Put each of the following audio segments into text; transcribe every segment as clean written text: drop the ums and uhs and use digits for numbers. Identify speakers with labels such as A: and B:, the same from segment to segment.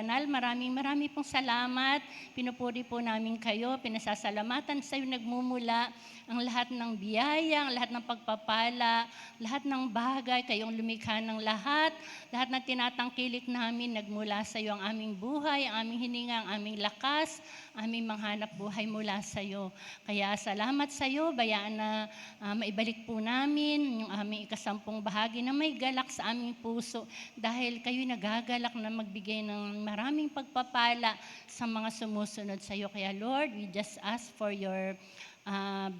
A: banal. Maraming pong salamat. Pinupuri po namin kayo. Pinasasalamatan sa iyo nagmumula ang lahat ng biyaya, ang lahat ng pagpapala, lahat ng bagay, kayong lumikha ng lahat na tinatangkilik namin nagmula sa iyo, ang aming buhay, ang aming hininga, ang aming lakas, aming manghanap buhay mula sa iyo. Kaya salamat sa iyo, bayaan na maibalik po namin yung aming ikasampung bahagi na may galak sa aming puso dahil kayo'y nagagalak na magbigay ng maraming pagpapala sa mga sumusunod sa iyo. Kaya Lord, we just ask for your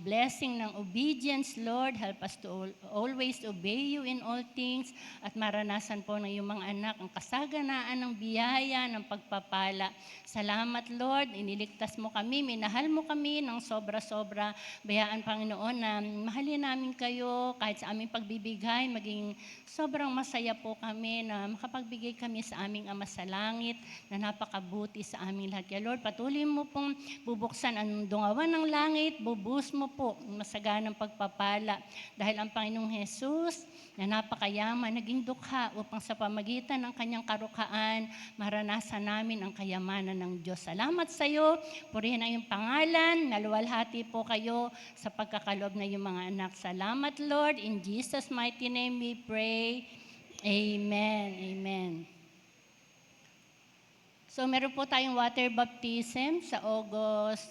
A: blessing ng obedience, Lord. Help us to always obey you in all things at maranasan po ng iyong mga anak ang kasaganaan ng biyaya, ng pagpapala. Salamat, Lord. Iniligtas mo kami, minahal mo kami ng sobra-sobra. Bayaan, Panginoon, na mahalin namin kayo kahit sa aming pagbibigay, maging sobrang masaya po kami na makapagbigay kami sa aming Ama sa Langit na napakabuti sa aming lahat. Kaya Lord, patuloy mo pong bubuksan ang dungawan ng langit, bubuhos mo po ang masaganang pagpapala dahil ang Panginoong Jesus na napakayaman, naging dukha upang sa pamagitan ng kanyang karukhaan, maranasan namin ang kayamanan ng Diyos. Salamat sa iyo, purihin ang iyong pangalan, naluwalhati po kayo sa pagkakalob na iyong mga anak. Salamat, Lord, in Jesus' mighty name we pray. Amen. Amen. So meron po tayong water baptism sa August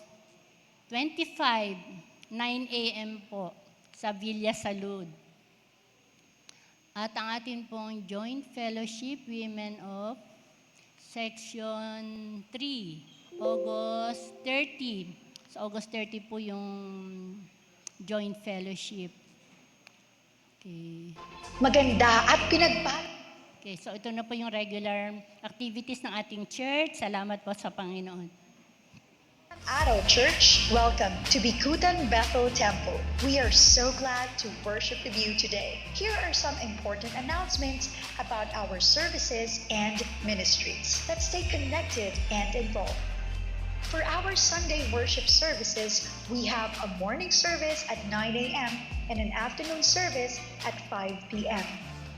A: 25, 9 a.m. po sa Villa Salud. At ang atin pong Joint Fellowship Women of Section 3, August 30. So August 30 po yung Joint Fellowship. Okay.
B: Maganda at pinagpala.
A: Okay, so ito na po yung regular activities ng ating church. Salamat po sa Panginoon.
B: Araw Church, welcome to Bikutan Bethel Temple. We are so glad to worship with you today. Here are some important announcements about our services and ministries. Let's stay connected and involved. For our Sunday worship services, we have a morning service at 9 a.m. and an afternoon service at 5 p.m.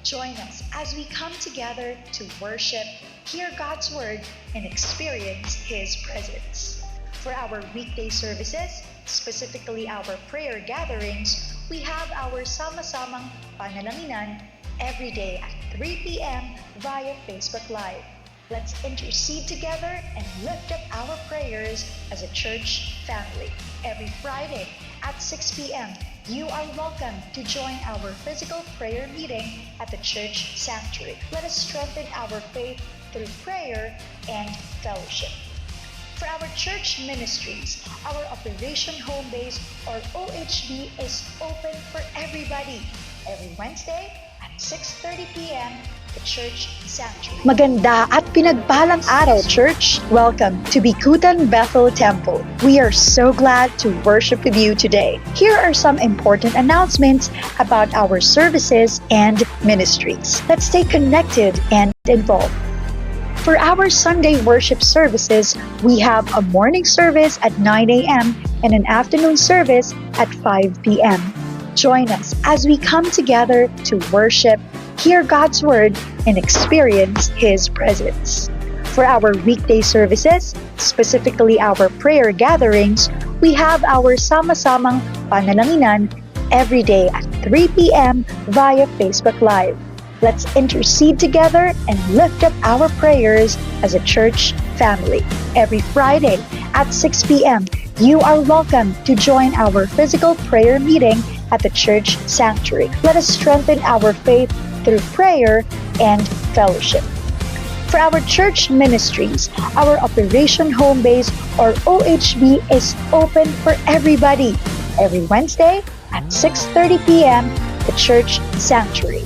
B: Join us as we come together to worship, hear God's Word, and experience His presence. For our weekday services, specifically our prayer gatherings, we have our Sama-Samang Panalanginan every day at 3 p.m. via Facebook Live. Let's intercede together and lift up our prayers as a church family. Every Friday at 6 p.m., you are welcome to join our physical prayer meeting at the church sanctuary. Let us strengthen our faith through prayer and fellowship. For our church ministries, our Operation Home Base or OHB is open for everybody every Wednesday at 6:30 p.m. the church sanctuary. Maganda at pinagpalang araw, Church. Welcome to Bikutan Bethel Temple. We are so glad to worship with you today. Here are some important announcements about our services and ministries. Let's stay connected and involved. For our Sunday worship services, we have a morning service at 9 a.m. and an afternoon service at 5 p.m. Join us as we come together to worship, hear God's Word, and experience His presence. For our weekday services, specifically our prayer gatherings, we have our Sama-Samang Panalanginan every day at 3 p.m. via Facebook Live. Let's intercede together and lift up our prayers as a church family. Every Friday at 6 p.m., you are welcome to join our physical prayer meeting at the church sanctuary. Let us strengthen our faith through prayer and fellowship. For our church ministries, our Operation Home Base or OHB is open for everybody every Wednesday at 6:30 p.m. the church sanctuary.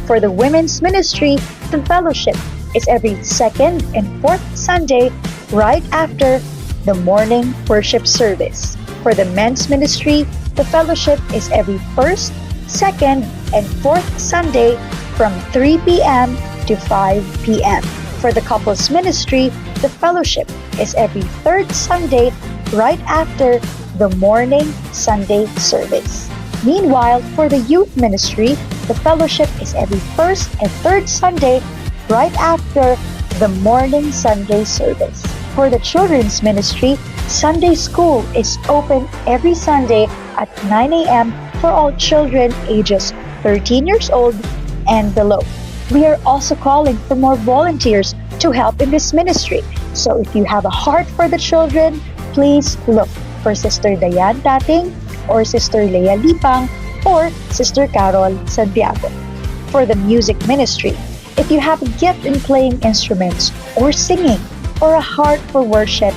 B: For the women's ministry, the fellowship is every second and fourth Sunday right after the morning worship service. For the men's ministry, the fellowship is every first, second, and fourth Sunday from 3 p.m. to 5 p.m. For the couples ministry, the fellowship is every third Sunday right after the morning Sunday service. Meanwhile, for the youth ministry, the fellowship is every first and third Sunday right after the morning Sunday service. For the children's ministry, Sunday school is open every Sunday at 9 a.m. for all children ages 13 years old and below. We are also calling for more volunteers to help in this ministry. So if you have a heart for the children, please look for Sister Dayan Tating or Sister Leah Lipang or Sister Carol Santiago. For the music ministry, if you have a gift in playing instruments or singing or a heart for worship,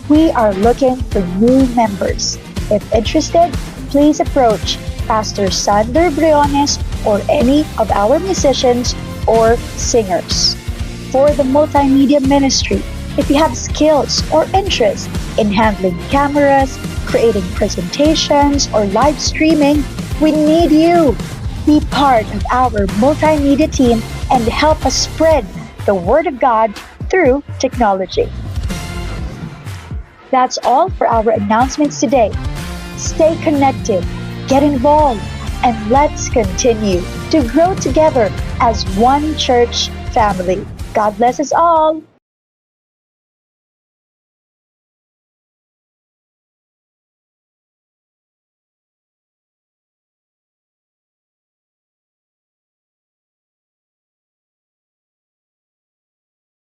B: we are looking for new members. If interested, please approach Pastor Sander Briones or any of our musicians or singers. For the multimedia ministry, if you have skills or interest in handling cameras, creating presentations, or live streaming, we need you. Be part of our multimedia team and help us spread the Word of God through technology. That's all for our announcements today. Stay connected, get involved, and let's continue to grow together as one church family. God bless us all.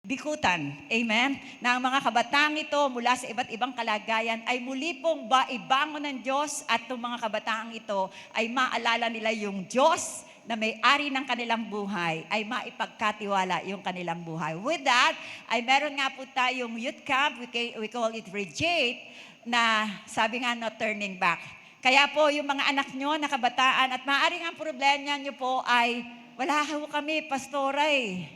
C: Bikutan, amen, na ang mga kabataang ito mula sa iba't ibang kalagayan ay muli pong ibangon ng Diyos at itong mga kabataang ito ay maalala nila yung Diyos na may-ari ng kanilang buhay, ay maipagkatiwala yung kanilang buhay. With that, ay meron nga po tayong youth camp, we call it Reject, na sabi nga no, turning back. Kaya po yung mga anak nyo na kabataan at maaaring ang problema nyo po ay, wala ho kami, pastoray.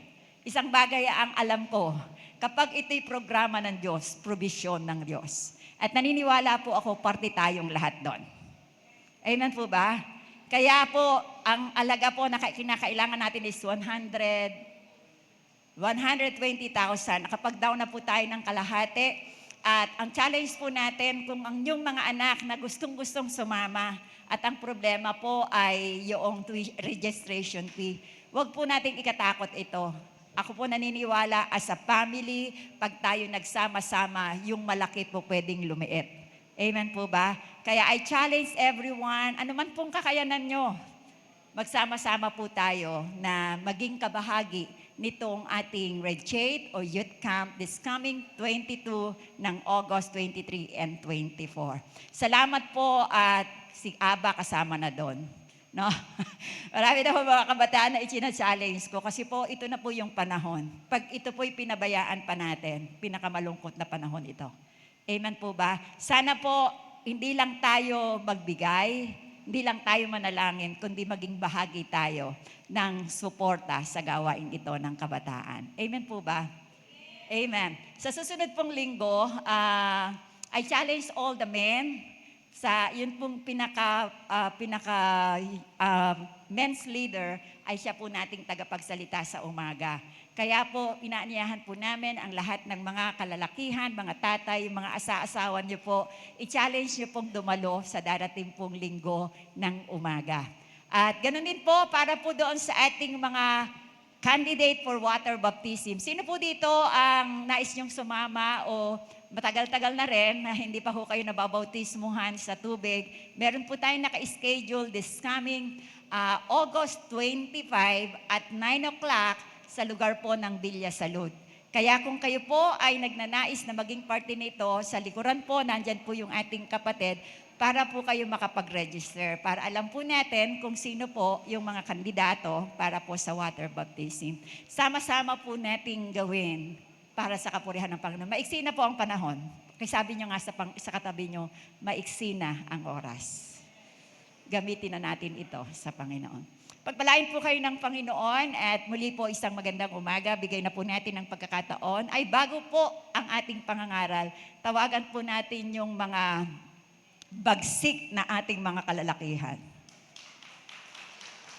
C: Isang bagay ang alam ko, kapag ito'y programa ng Diyos, provision ng Diyos. At naniniwala po ako, parte tayong lahat doon. Amen po ba? Kaya po, ang alaga po na kinakailangan natin is 120,000. Kapag down na po tayo ng kalahati, at ang challenge po natin, kung ang inyong mga anak na gustong-gustong sumama, at ang problema po ay yung registration fee, huwag po nating ikatakot ito. Ako po naniniwala as a family, pag tayo nagsama-sama, yung malaki po pwedeng lumiit. Amen po ba? Kaya I challenge everyone, ano man pong kakayanan nyo, magsama-sama po tayo na maging kabahagi nitong ating Red Shade o Youth Camp this coming 22 ng August 23 and 24. Salamat po at si Aba kasama na doon. No? Marami na po mga kabataan na ichina-challenge ko kasi po ito na po yung panahon. Pag ito po'y pinabayaan pa natin, pinakamalungkot na panahon ito. Amen po ba? Sana po hindi lang tayo magbigay, hindi lang tayo manalangin, kundi maging bahagi tayo ng suporta sa gawain ito ng kabataan. Amen po ba? Amen. Sa susunod pong linggo, I challenge all the men sa yun pong pinaka men's leader ay siya po nating tagapagsalita sa umaga. Kaya po inaanyahan po namin ang lahat ng mga kalalakihan, mga tatay, mga asa-asawa niyo po, i-challenge niyo pong dumalo sa darating pong linggo ng umaga. At ganoon din po para po doon sa ating mga candidate for water baptism. Sino po dito ang nais niyong sumama o matagal-tagal na rin na hindi pa ho kayo nababautismuhan sa tubig? Meron po tayong naka-schedule this coming August 25 at 9 o'clock sa lugar po ng Villa Salud. Kaya kung kayo po ay nagnanais na maging parte nito, sa likuran po, nandyan po yung ating kapatid, para po kayo makapag-register, para alam po natin kung sino po yung mga kandidato para po sa water baptism. Sama-sama po nating gawin para sa kapurihan ng Panginoon. Maiksi na po ang panahon. Kasi sabi nyo nga sa katabi nyo, maiksi na ang oras. Gamitin na natin ito sa Panginoon. Pagpalain po kayo ng Panginoon at muli po isang magandang umaga. Bigay na po natin ng pagkakataon. Ay bago po ang ating pangangaral, tawagan po natin yung mga bagsik na ating mga kalalakihan.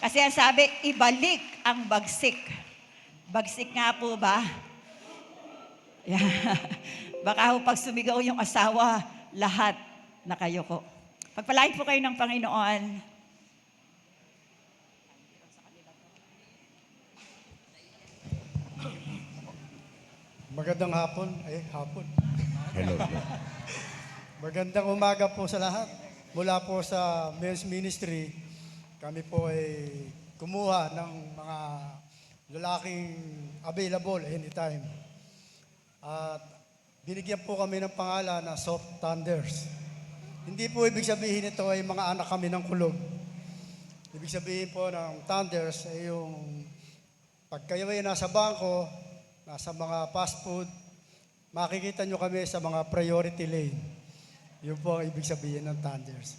C: Kasi ang sabi, ibalik ang bagsik. Bagsik nga po ba? Yeah. Baka ho pag sumigaw yung asawa, lahat nakayuko. Pagpalain po kayo ng Panginoon.
D: Magandang hapon. Hapon.
E: Hello po.
D: Magandang umaga po sa lahat. Mula po sa Men's Ministry, kami po ay kumuha ng mga lalaking available anytime. At binigyan po kami ng pangalan na Soft Thunders. Hindi po ibig sabihin ito ay mga anak kami ng kulog. Ibig sabihin po ng Thunders ay yung pag kayo ay nasa bangko, nasa mga fast food, makikita nyo kami sa mga priority lane. Yun po ang ibig sabihin ng Thunders.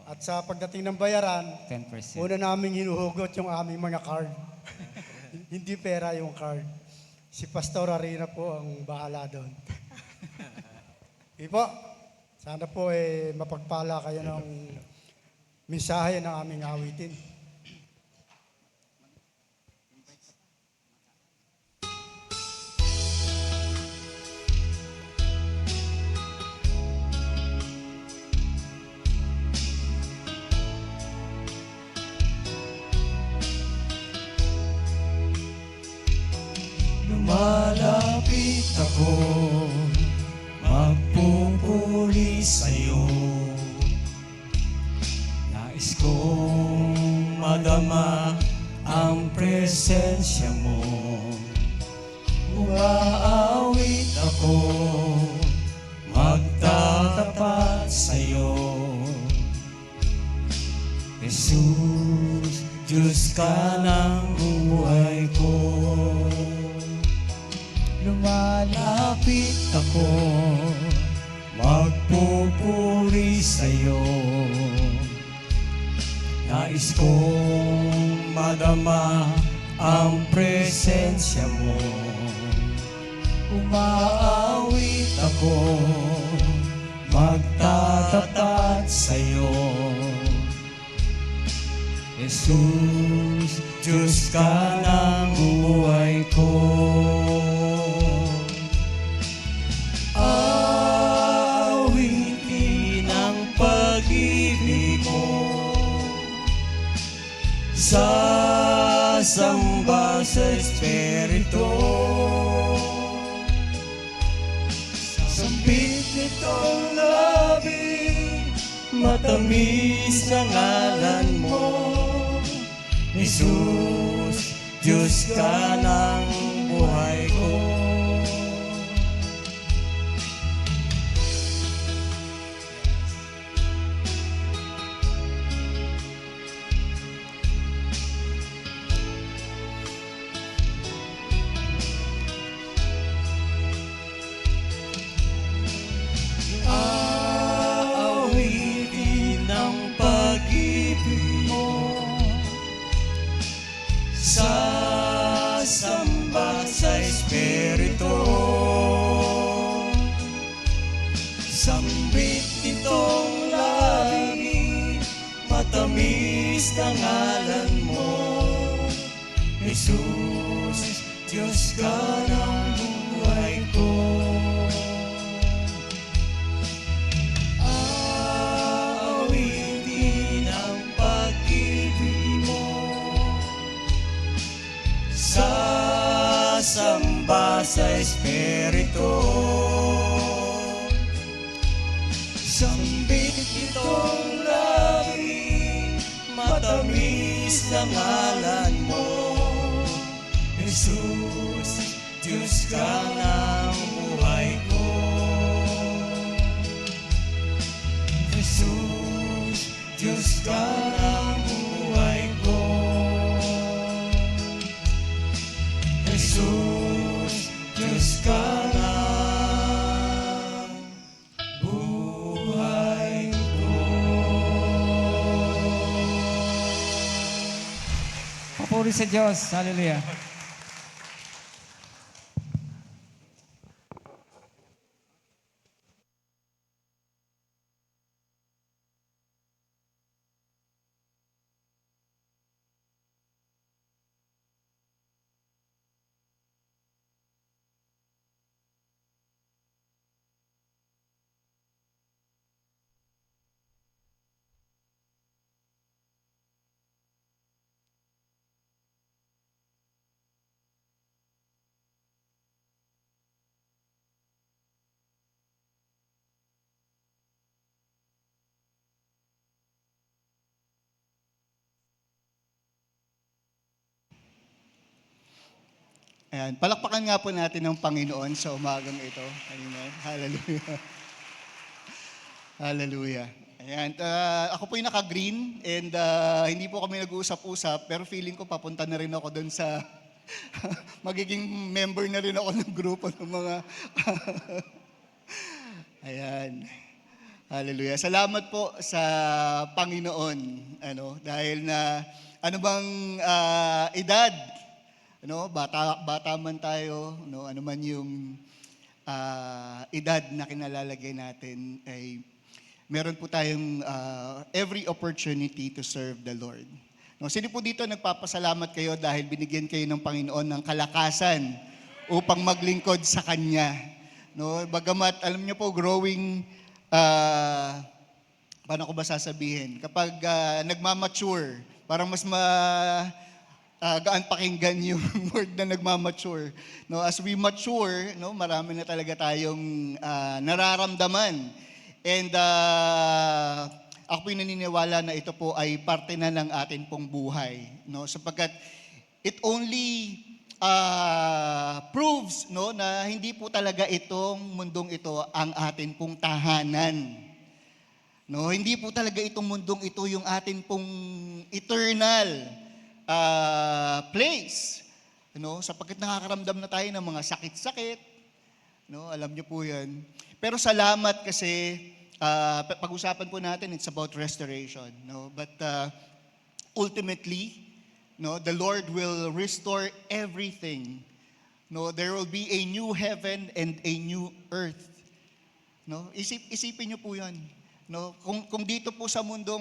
D: At sa pagdating ng bayaran,
F: 10%.
D: una namin hinuhugot yung aming mga card. Hindi pera yung card. Si Pastor Arena po ang bahala doon. Ipo, sana po mapagpala kayo ng mensahe ng aming awitin.
F: Lumalapit ako, magpupuri sa'yo. Nais kong madama ang presensya mo. Umaawit ako, magtatapat sa'yo. Jesus, Diyos ka ng buhay ko. Lumalapit ako, magpupuri sa'yo. Nais kong madama ang presensya mo. Umaawit ako, magtatapat sa'yo. Jesus, Diyos ka ng buhay ko. Awitin ang pag-ibig mo, sasamba sa Espiritu. Sambit nitong labi, matamis na ngalan mo. Jesus, Diyos ka ng buhay ko. Aawitin ang pag-ibig mo, sasamba sa Espiritu. Sambit itong labi, matamis na ngalan mo. Jesus, Diyos ka ng buhay ko. Aawitin ang pag-ibig mo, sasamba sa Espiritu. Sambit itong labi, matamis na ngalan mo. Jesus, Diyos ka ng buhay ko. Jesus, Diyos ka ng buhay ko. Jesus, Diyos ka ng buhay ko. Papuri sa Diyos. Hallelujah.
E: Ayan, palakpakan nga po natin ng Panginoon sa umagang ito. Amen. Hallelujah. Hallelujah. Ayan, ako po yung naka-green and hindi po kami nag-uusap-usap pero feeling ko papunta na rin ako doon sa magiging member na rin ako ng grupo ng mga Ayan. Hallelujah. Salamat po sa Panginoon dahil na ano bang edad bata man tayo, ano man yung edad na kinalalagay natin, ay meron po tayong every opportunity to serve the Lord. Sino po dito nagpapasalamat kayo dahil binigyan kayo ng Panginoon ng kalakasan upang maglingkod sa Kanya? Bagamat, alam niyo po, growing, paano ko ba sasabihin? Kapag nagmamature, parang mas gaan pakinggan yung word na nagmamature. As we mature, marami na talaga tayong nararamdaman. And ako po'y naniniwala na ito po ay parte na ng atin pong buhay. Sapagkat it only proves na hindi po talaga itong mundong ito ang atin pong tahanan. Hindi po talaga itong mundong ito yung atin pong eternal place. Sapagkat nakakaramdam na tayo ng mga sakit-sakit. Alam niyo po yan. Pero salamat kasi, pag-usapan po natin, it's about restoration. But ultimately, the Lord will restore everything. There will be a new heaven and a new earth. Isipin niyo po yan. Kung dito po sa mundo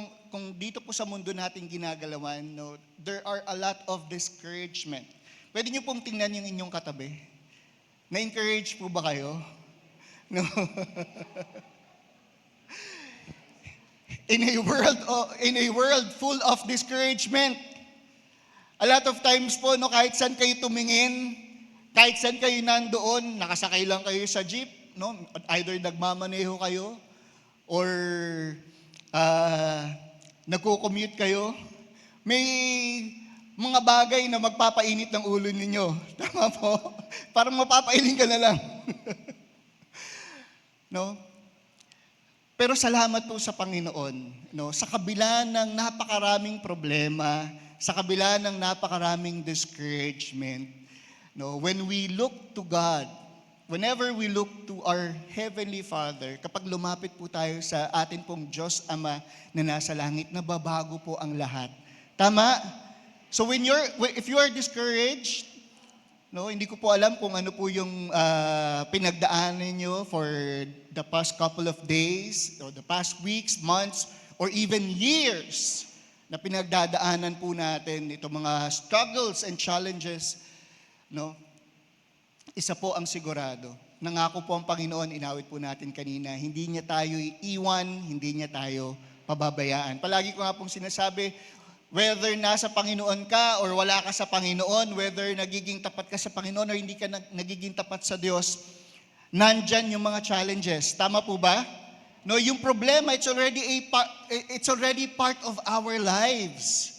E: natin ginagalawan, there are a lot of discouragement. Pwede niyo pong tingnan yung inyong katabi. Na-encourage po ba kayo? No. In a world full of discouragement, a lot of times po, kahit saan kayo tumingin, kahit saan kayo nandoon, nakasakay lang kayo sa jeep, either nagmamaneho kayo, or nagko-commute kayo, may mga bagay na magpapainit ng ulo ninyo. Tama po? Parang mapapailing ka na lang. Pero salamat po sa Panginoon. Sa kabila ng napakaraming problema, sa kabila ng napakaraming discouragement, when we look to God, whenever we look to our Heavenly Father, kapag lumapit po tayo sa atin pong Diyos Ama na nasa langit, nababago po ang lahat. Tama? So if you are discouraged, hindi ko po alam kung ano po yung pinagdaanan nyo for the past couple of days, or the past weeks, months, or even years na pinagdadaanan po natin itong mga struggles and challenges. Isa po ang sigurado. Nangako po ang Panginoon, inawit po natin kanina, hindi niya tayo iiwan, hindi niya tayo pababayaan. Palagi ko nga pong sinasabi, whether nasa Panginoon ka or wala ka sa Panginoon, whether nagiging tapat ka sa Panginoon or hindi ka nagiging tapat sa Diyos, nandyan yung mga challenges. Tama po ba? Yung problema, it's already part of our lives.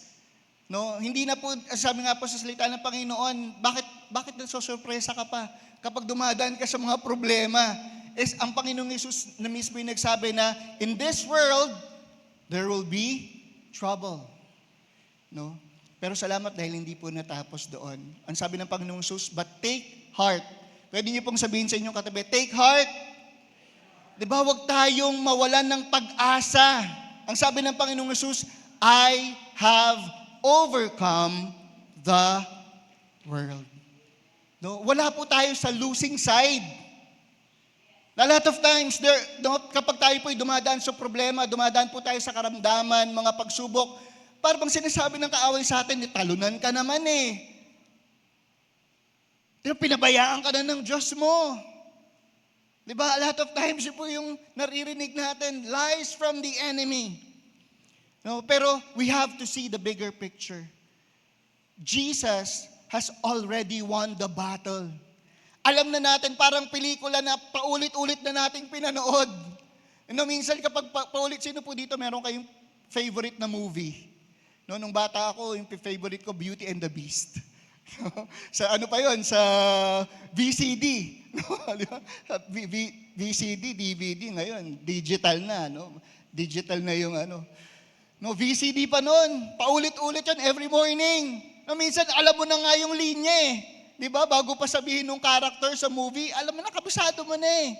E: Hindi na po, sabi nga po sa salita ng Panginoon, bakit nagsosurpresa ka pa? Kapag dumadaan ka sa mga problema, ang Panginoong Hesus na mismo yung nagsabi na, in this world, there will be trouble. Pero salamat dahil hindi po natapos doon. Ang sabi ng Panginoong Hesus, but take heart. Pwede niyo pong sabihin sa inyong katabi, take heart. Diba, huwag tayong mawalan ng pag-asa. Ang sabi ng Panginoong Hesus, I have overcome the world. Wala po tayo sa losing side. A lot of times, kapag tayo po'y dumadaan sa problema, dumadaan po tayo sa karamdaman, mga pagsubok, parang sinasabi ng kaaway sa atin, talunan ka naman eh. Pinabayaan ka na ng Diyos mo. Diba? A lot of times, yun po yung naririnig natin, lies from the enemy. Pero we have to see the bigger picture. Jesus has already won the battle. Alam na natin, parang pelikula na paulit-ulit na nating pinanood. Minsan kapag paulit, sino po dito meron kayong favorite na movie? Nung bata ako, yung favorite ko, Beauty and the Beast. Sa ano pa yon? Sa VCD. Di ba? VCD, DVD ngayon, digital na, no? Digital na yung ano. No, VCD pa noon. Paulit-ulit yan every morning. No, minsan alam mo na nga yung linya eh. 'Di ba? Bago pa sabihin ng character sa movie, alam mo na, kabisado mo na eh.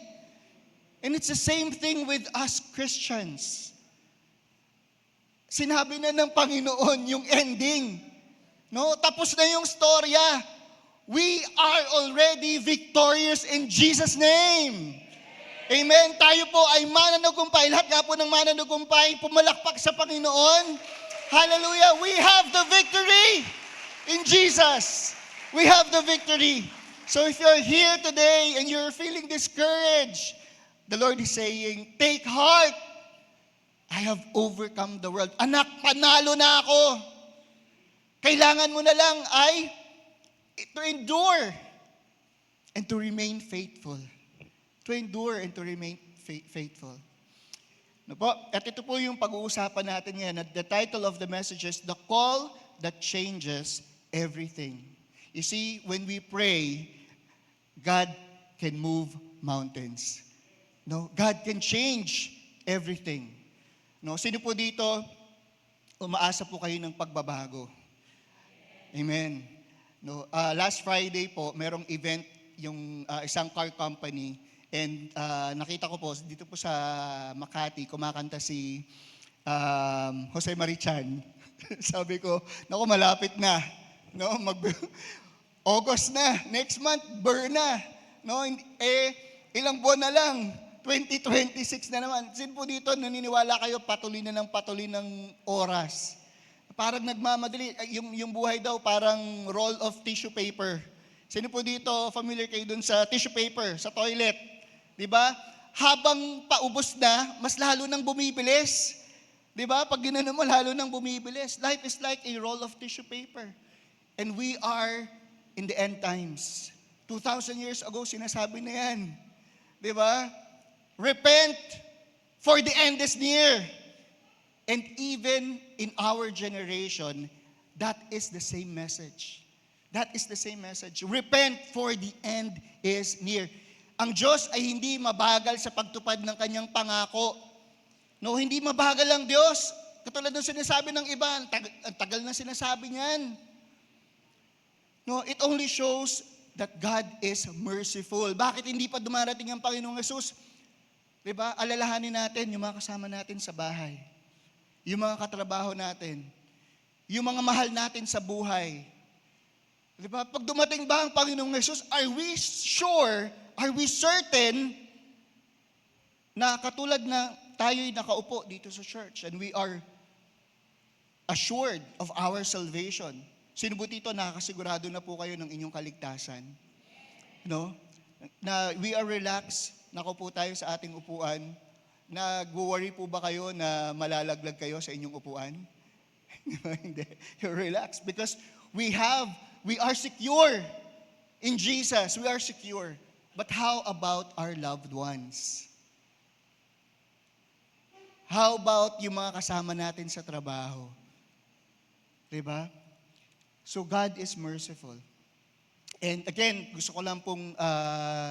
E: And it's the same thing with us Christians. Sinabi na ng Panginoon yung ending. No, tapos na yung storya. We are already victorious in Jesus' name. Amen. Tayo po ay mananagumpay. Lahat nga po ng mananagumpay, pumalakpak sa Panginoon. Hallelujah. We have the victory in Jesus. We have the victory. So if you're here today and you're feeling discouraged, the Lord is saying, take heart. I have overcome the world. Anak, panalo na ako. Kailangan mo na lang ay to endure and to remain faithful. To endure and to remain faithful. No po? At ito po yung pag-uusapan natin ngayon. The title of the message is The Call That Changes Everything. You see, when we pray, God can move mountains. No, God can change everything. No, sino po dito umaasa po kayo ng pagbabago? Amen. No, last Friday po, merong event yung isang car company. And nakita ko po, dito po sa Makati, kumakanta si Jose Marichan. Sabi ko, naku, malapit na. No, August na, next month, burn na. No, ilang buwan na lang, 2026 na naman. Sin po dito, naniniwala kayo, patuloy na ng oras. Parang nagmamadali. Yung buhay daw, parang roll of tissue paper. Sino po dito, familiar kayo dun sa tissue paper, sa toilet? Diba? Habang paubos na, mas lalo nang bumibilis. Diba? Pag ginano mo, lalo nang bumibilis. Life is like a roll of tissue paper. And we are in the end times. 2,000 years ago, sinasabi na yan. Diba? Repent, for the end is near. And even in our generation, that is the same message. That is the same message. Repent, for the end is near. Ang Diyos ay hindi mabagal sa pagtupad ng kanyang pangako. No, hindi mabagal ang Diyos. Katulad ng sinasabi ng iba, ang tagal na sinasabi niyan. No, it only shows that God is merciful. Bakit hindi pa dumarating ang Panginoong Yesus? 'Di ba? Alalahanin natin yung mga kasama natin sa bahay. Yung mga katrabaho natin. Yung mga mahal natin sa buhay. 'Di ba? Pag dumating ba ang Panginoong Yesus, are we sure, are we certain na katulad na tayo'y nakaupo dito sa church and we are assured of our salvation? Sino po dito, nakakasigurado na po kayo ng inyong kaligtasan? No? Na we are relaxed, nakaupo tayo sa ating upuan. Nag-worry po ba kayo na malalaglag kayo sa inyong upuan? Hindi. You're relaxed because we are secure in Jesus. We are secure. But how about our loved ones? How about yung mga kasama natin sa trabaho? Diba? So God is merciful. And again, gusto ko lang pong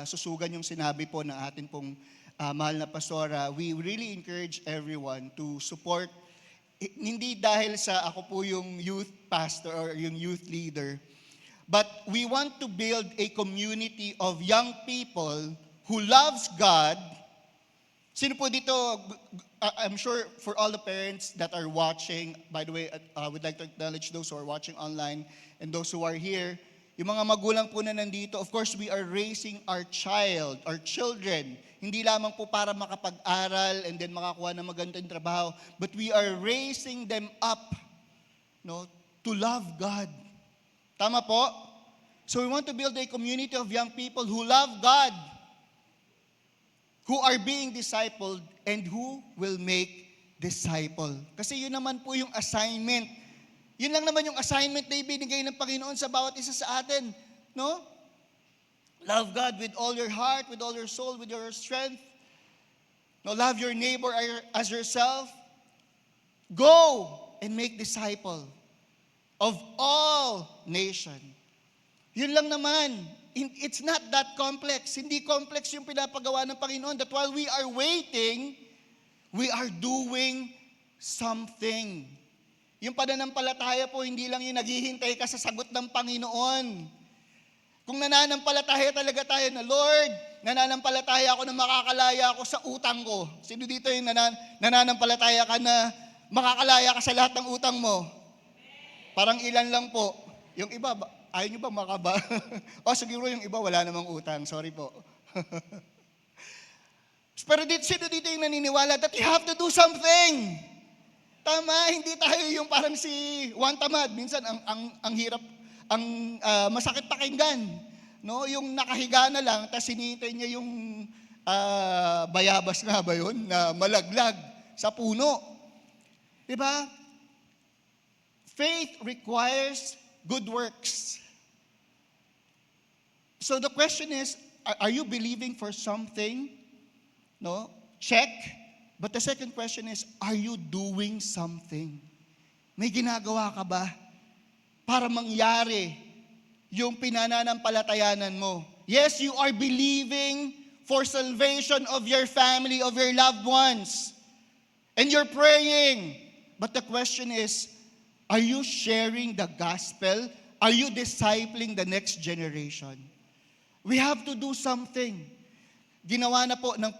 E: susugan yung sinabi po ng atin pong mahal na pastora. We really encourage everyone to support, hindi dahil sa ako po yung youth pastor or yung youth leader, but we want to build a community of young people who loves God. Sino po dito, I'm sure for all the parents that are watching, by the way, I would like to acknowledge those who are watching online and those who are here. Yung mga magulang po na nandito, of course, we are raising our children. Hindi lamang po para makapag-aral and then makakuha ng magandang trabaho, but we are raising them up, no, to love God. Tama po? So we want to build a community of young people who love God, who are being discipled, and who will make disciple. Kasi yun naman po yung assignment. Yun lang naman yung assignment na ibinigay ng Panginoon sa bawat isa sa atin. No? Love God with all your heart, with all your soul, with your strength. No, love your neighbor as yourself. Go and make disciple of all nations. Yun lang naman. It's not that complex. Hindi complex yung pinapagawa ng Panginoon. That while we are waiting, we are doing something. Yung pananampalataya po, hindi lang yung naghihintay ka sa sagot ng Panginoon. Kung nananampalataya talaga tayo na, Lord, nananampalataya ako na makakalaya ako sa utang ko. Sino dito yung nananampalataya ka na makakalaya ka sa lahat ng utang mo? Parang ilan lang po. Yung iba, ayaw nyo ba makaba? O siguro yung iba, wala namang utang. Sorry po. Pero sino dito yung naniniwala that you have to do something? Tama, hindi tayo yung parang si Juan Tamad. Minsan, ang hirap, masakit pakinggan. No? Yung nakahiga na lang, tapos sinintay niya yung bayabas nga ba yun, na malaglag sa puno. Diba? Faith requires good works. So the question is, are you believing for something? No? Check. But the second question is, are you doing something? May ginagawa ka ba para mangyari yung pinananampalatayanan mo? Yes, you are believing for salvation of your family, of your loved ones. And you're praying. But the question is, are you sharing the gospel? Are you discipling the next generation? We have to do something. Ginawa na po ng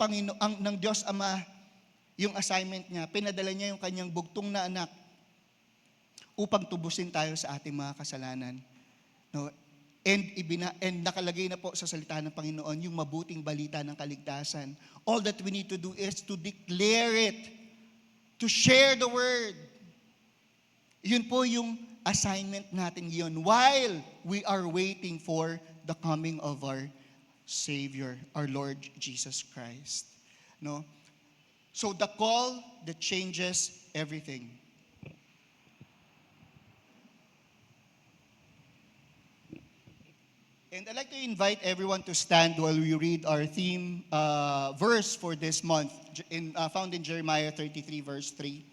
E: ng Diyos Ama yung assignment niya. Pinadala niya yung kanyang bugtong na anak upang tubusin tayo sa ating mga kasalanan. No? And nakalagay na po sa salita ng Panginoon yung mabuting balita ng kaligtasan. All that we need to do is to declare it, to share the word. Yun po yung assignment natin yun while we are waiting for the coming of our Savior, our Lord Jesus Christ. No? So the call that changes everything. And I'd like to invite everyone to stand while we read our theme verse for this month, found in Jeremiah 33 verse 3.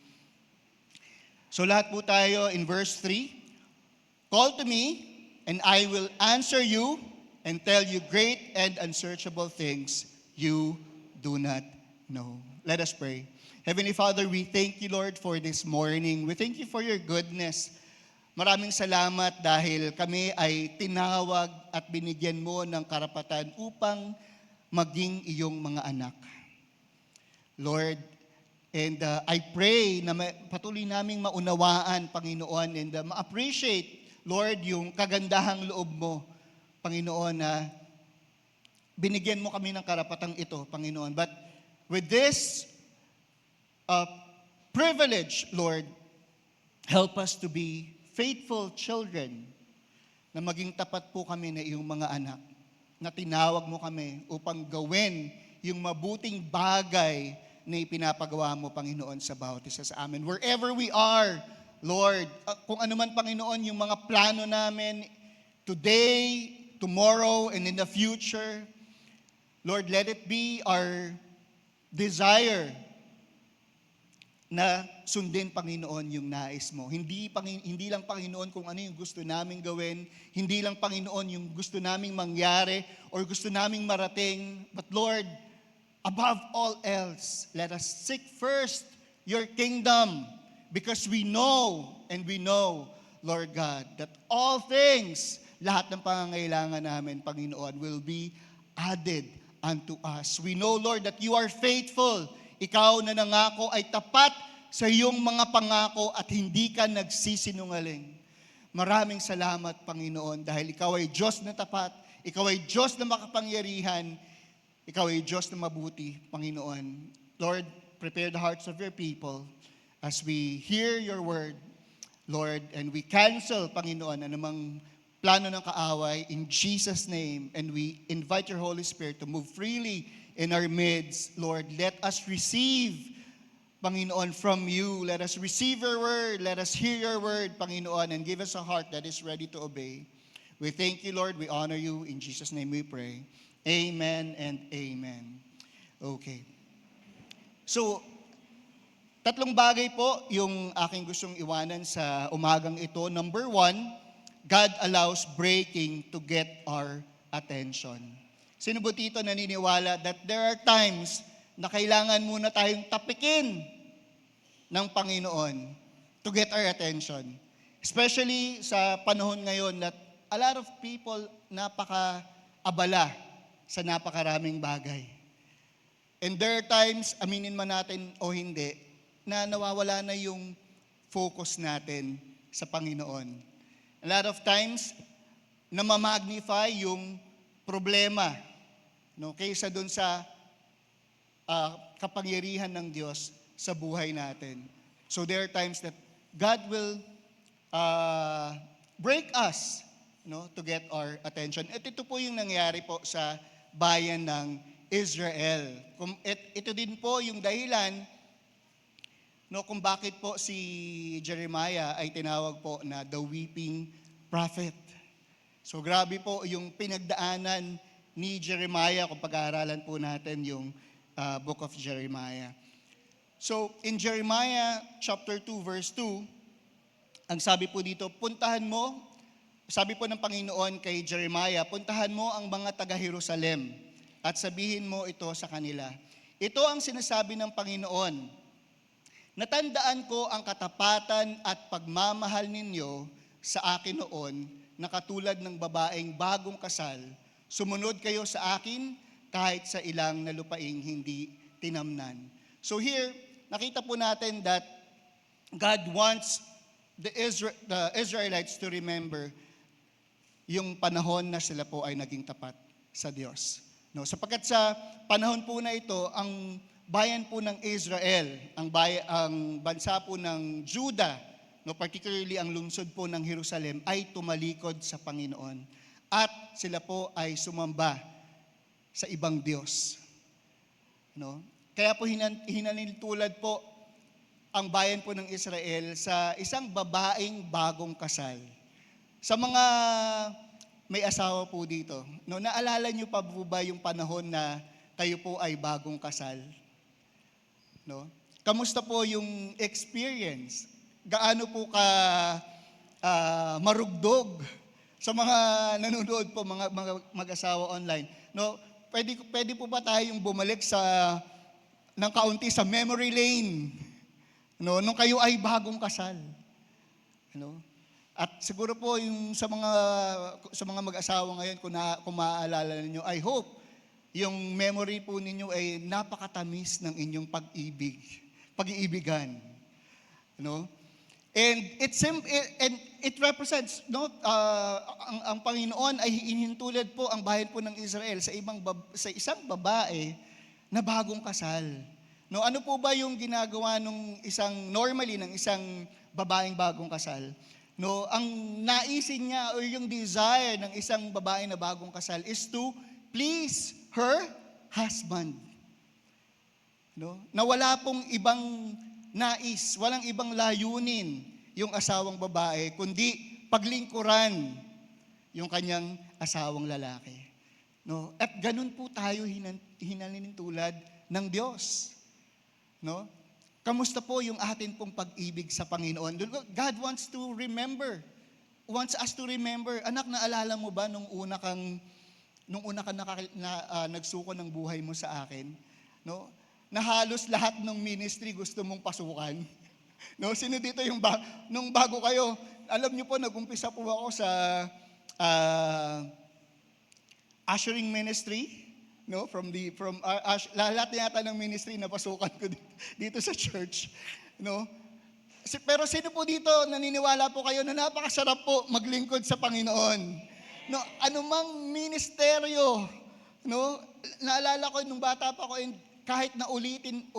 E: So lahat po tayo in verse 3. Call to me, and I will answer you and tell you great and unsearchable things you do not know. Let us pray. Heavenly Father, we thank you, Lord, for this morning. We thank you for your goodness. Maraming salamat dahil kami ay tinawag at binigyan mo ng karapatan upang maging iyong mga anak. Lord, and I pray na patuloy naming maunawaan, Panginoon, and ma-appreciate, Lord, yung kagandahang loob mo, Panginoon, na binigyan mo kami ng karapatang ito, Panginoon. But with this privilege, Lord, help us to be faithful children, na maging tapat po kami na iyong mga anak, na tinawag mo kami upang gawin yung mabuting bagay na ipinapagawa mo, Panginoon, sa bawat isa sa amin. Wherever we are, Lord, kung ano man, Panginoon, yung mga plano namin today, tomorrow, and in the future, Lord, let it be our desire na sundin, Panginoon, yung nais mo. Hindi lang, Panginoon, kung ano yung gusto naming gawin, hindi lang, Panginoon, yung gusto naming mangyari or gusto naming marating, but Lord, above all else, let us seek first your kingdom, because we know, Lord God, that all things, lahat ng pangangailangan namin, Panginoon, will be added unto us. We know, Lord, that you are faithful. Ikaw na nangako ay tapat sa iyong mga pangako at hindi ka nagsisinungaling. Maraming salamat, Panginoon, dahil ikaw ay Diyos na tapat, ikaw ay Diyos na makapangyarihan, ikaw ay Diyos na mabuti, Panginoon. Lord, prepare the hearts of your people as we hear your word, Lord, and we cancel, Panginoon, anumang plano ng kaaway in Jesus' name, and we invite your Holy Spirit to move freely in our midst. Lord, let us receive, Panginoon, from you. Let us receive your word. Let us hear your word, Panginoon, and give us a heart that is ready to obey. We thank you, Lord. We honor you. In Jesus' name we pray. Amen and amen. Okay. So, tatlong bagay po yung aking gustong iwanan sa umagang ito. Number one, God allows breaking to get our attention. Sino ba dito naniniwala that there are times na kailangan muna tayong tapikin ng Panginoon to get our attention? Especially sa panahon ngayon that a lot of people napaka-abala sa napakaraming bagay. And there are times, aminin man natin o hindi, na nawawala na yung focus natin sa Panginoon. A lot of times, namamagnify yung problema, no, kaysa dun sa kapangyarihan ng Diyos sa buhay natin. So there are times that God will break us, no, to get our attention. At ito po yung nangyari po sa bayan ng Israel. Ito din po yung dahilan, no, kung bakit po si Jeremiah ay tinawag po na the weeping prophet. So grabe po yung pinagdaanan ni Jeremiah kung pag-aaralan po natin yung book of Jeremiah. So in Jeremiah chapter 2 verse 2, ang sabi po dito, puntahan mo, sabi po ng Panginoon kay Jeremiah, puntahan mo ang mga taga-Jerusalem at sabihin mo ito sa kanila. Ito ang sinasabi ng Panginoon, natandaan ko ang katapatan at pagmamahal ninyo sa akin noon na katulad ng babaeng bagong kasal, sumunod kayo sa akin kahit sa ilang na lupaing hindi tinamnan. So here, nakita po natin that God wants the Israelites to remember yung panahon na sila po ay naging tapat sa Diyos. No, sapagkat sa panahon po na ito, ang bayan po ng Israel, ang bansa po ng Judah, no, particularly ang lungsod po ng Jerusalem, ay tumalikod sa Panginoon. At sila po ay sumamba sa ibang Diyos. No? Kaya po hinaniltulad po ang bayan po ng Israel sa isang babaeng bagong kasal. Sa mga may asawa po dito, no, naalala niyo pa po ba yung panahon na kayo po ay bagong kasal? No? Kamusta po yung experience? Gaano po ka marugdog sa mga nanonood po, mga mag-asawa online? No, pwede po ba tayong bumalik ng kaunti sa memory lane? No, nung kayo ay bagong kasal. No? At siguro po yung sa mga mag-asawa ngayon, kung maaalala niyo, I hope yung memory po ninyo ay napakatamis ng inyong pag-iibigan. No? And it represents, no, ang Panginoon ay hinintulad po ang bayan po ng Israel sa isang babae na bagong kasal. No, ano po ba yung ginagawa ng isang babaeng bagong kasal? No, ang naisin niya o yung desire ng isang babae na bagong kasal is to please her husband. No? Na wala pong ibang nais, walang ibang layunin yung asawang babae, kundi paglingkuran yung kanyang asawang lalaki. No? At ganun po tayo hinanintulad ng Diyos. No? Kamusta po yung atin pong pag-ibig sa Panginoon? God wants us to remember. Anak, naalala mo ba nung una kang nagsuko ng buhay mo sa akin? No? Na halos lahat ng ministry gusto mong pasukan. No, sino dito nung bago kayo? Alam niyo po, nag-umpisa po ako sa ushering ministry. No, lahat yata ng ministry na pasukan ko dito sa church. No? Pero sino po dito naniniwala po kayo na napakasarap po maglingkod sa Panginoon? No, anumang ministeryo, no? Naalala ko nung bata pa ako, kahit na ulitin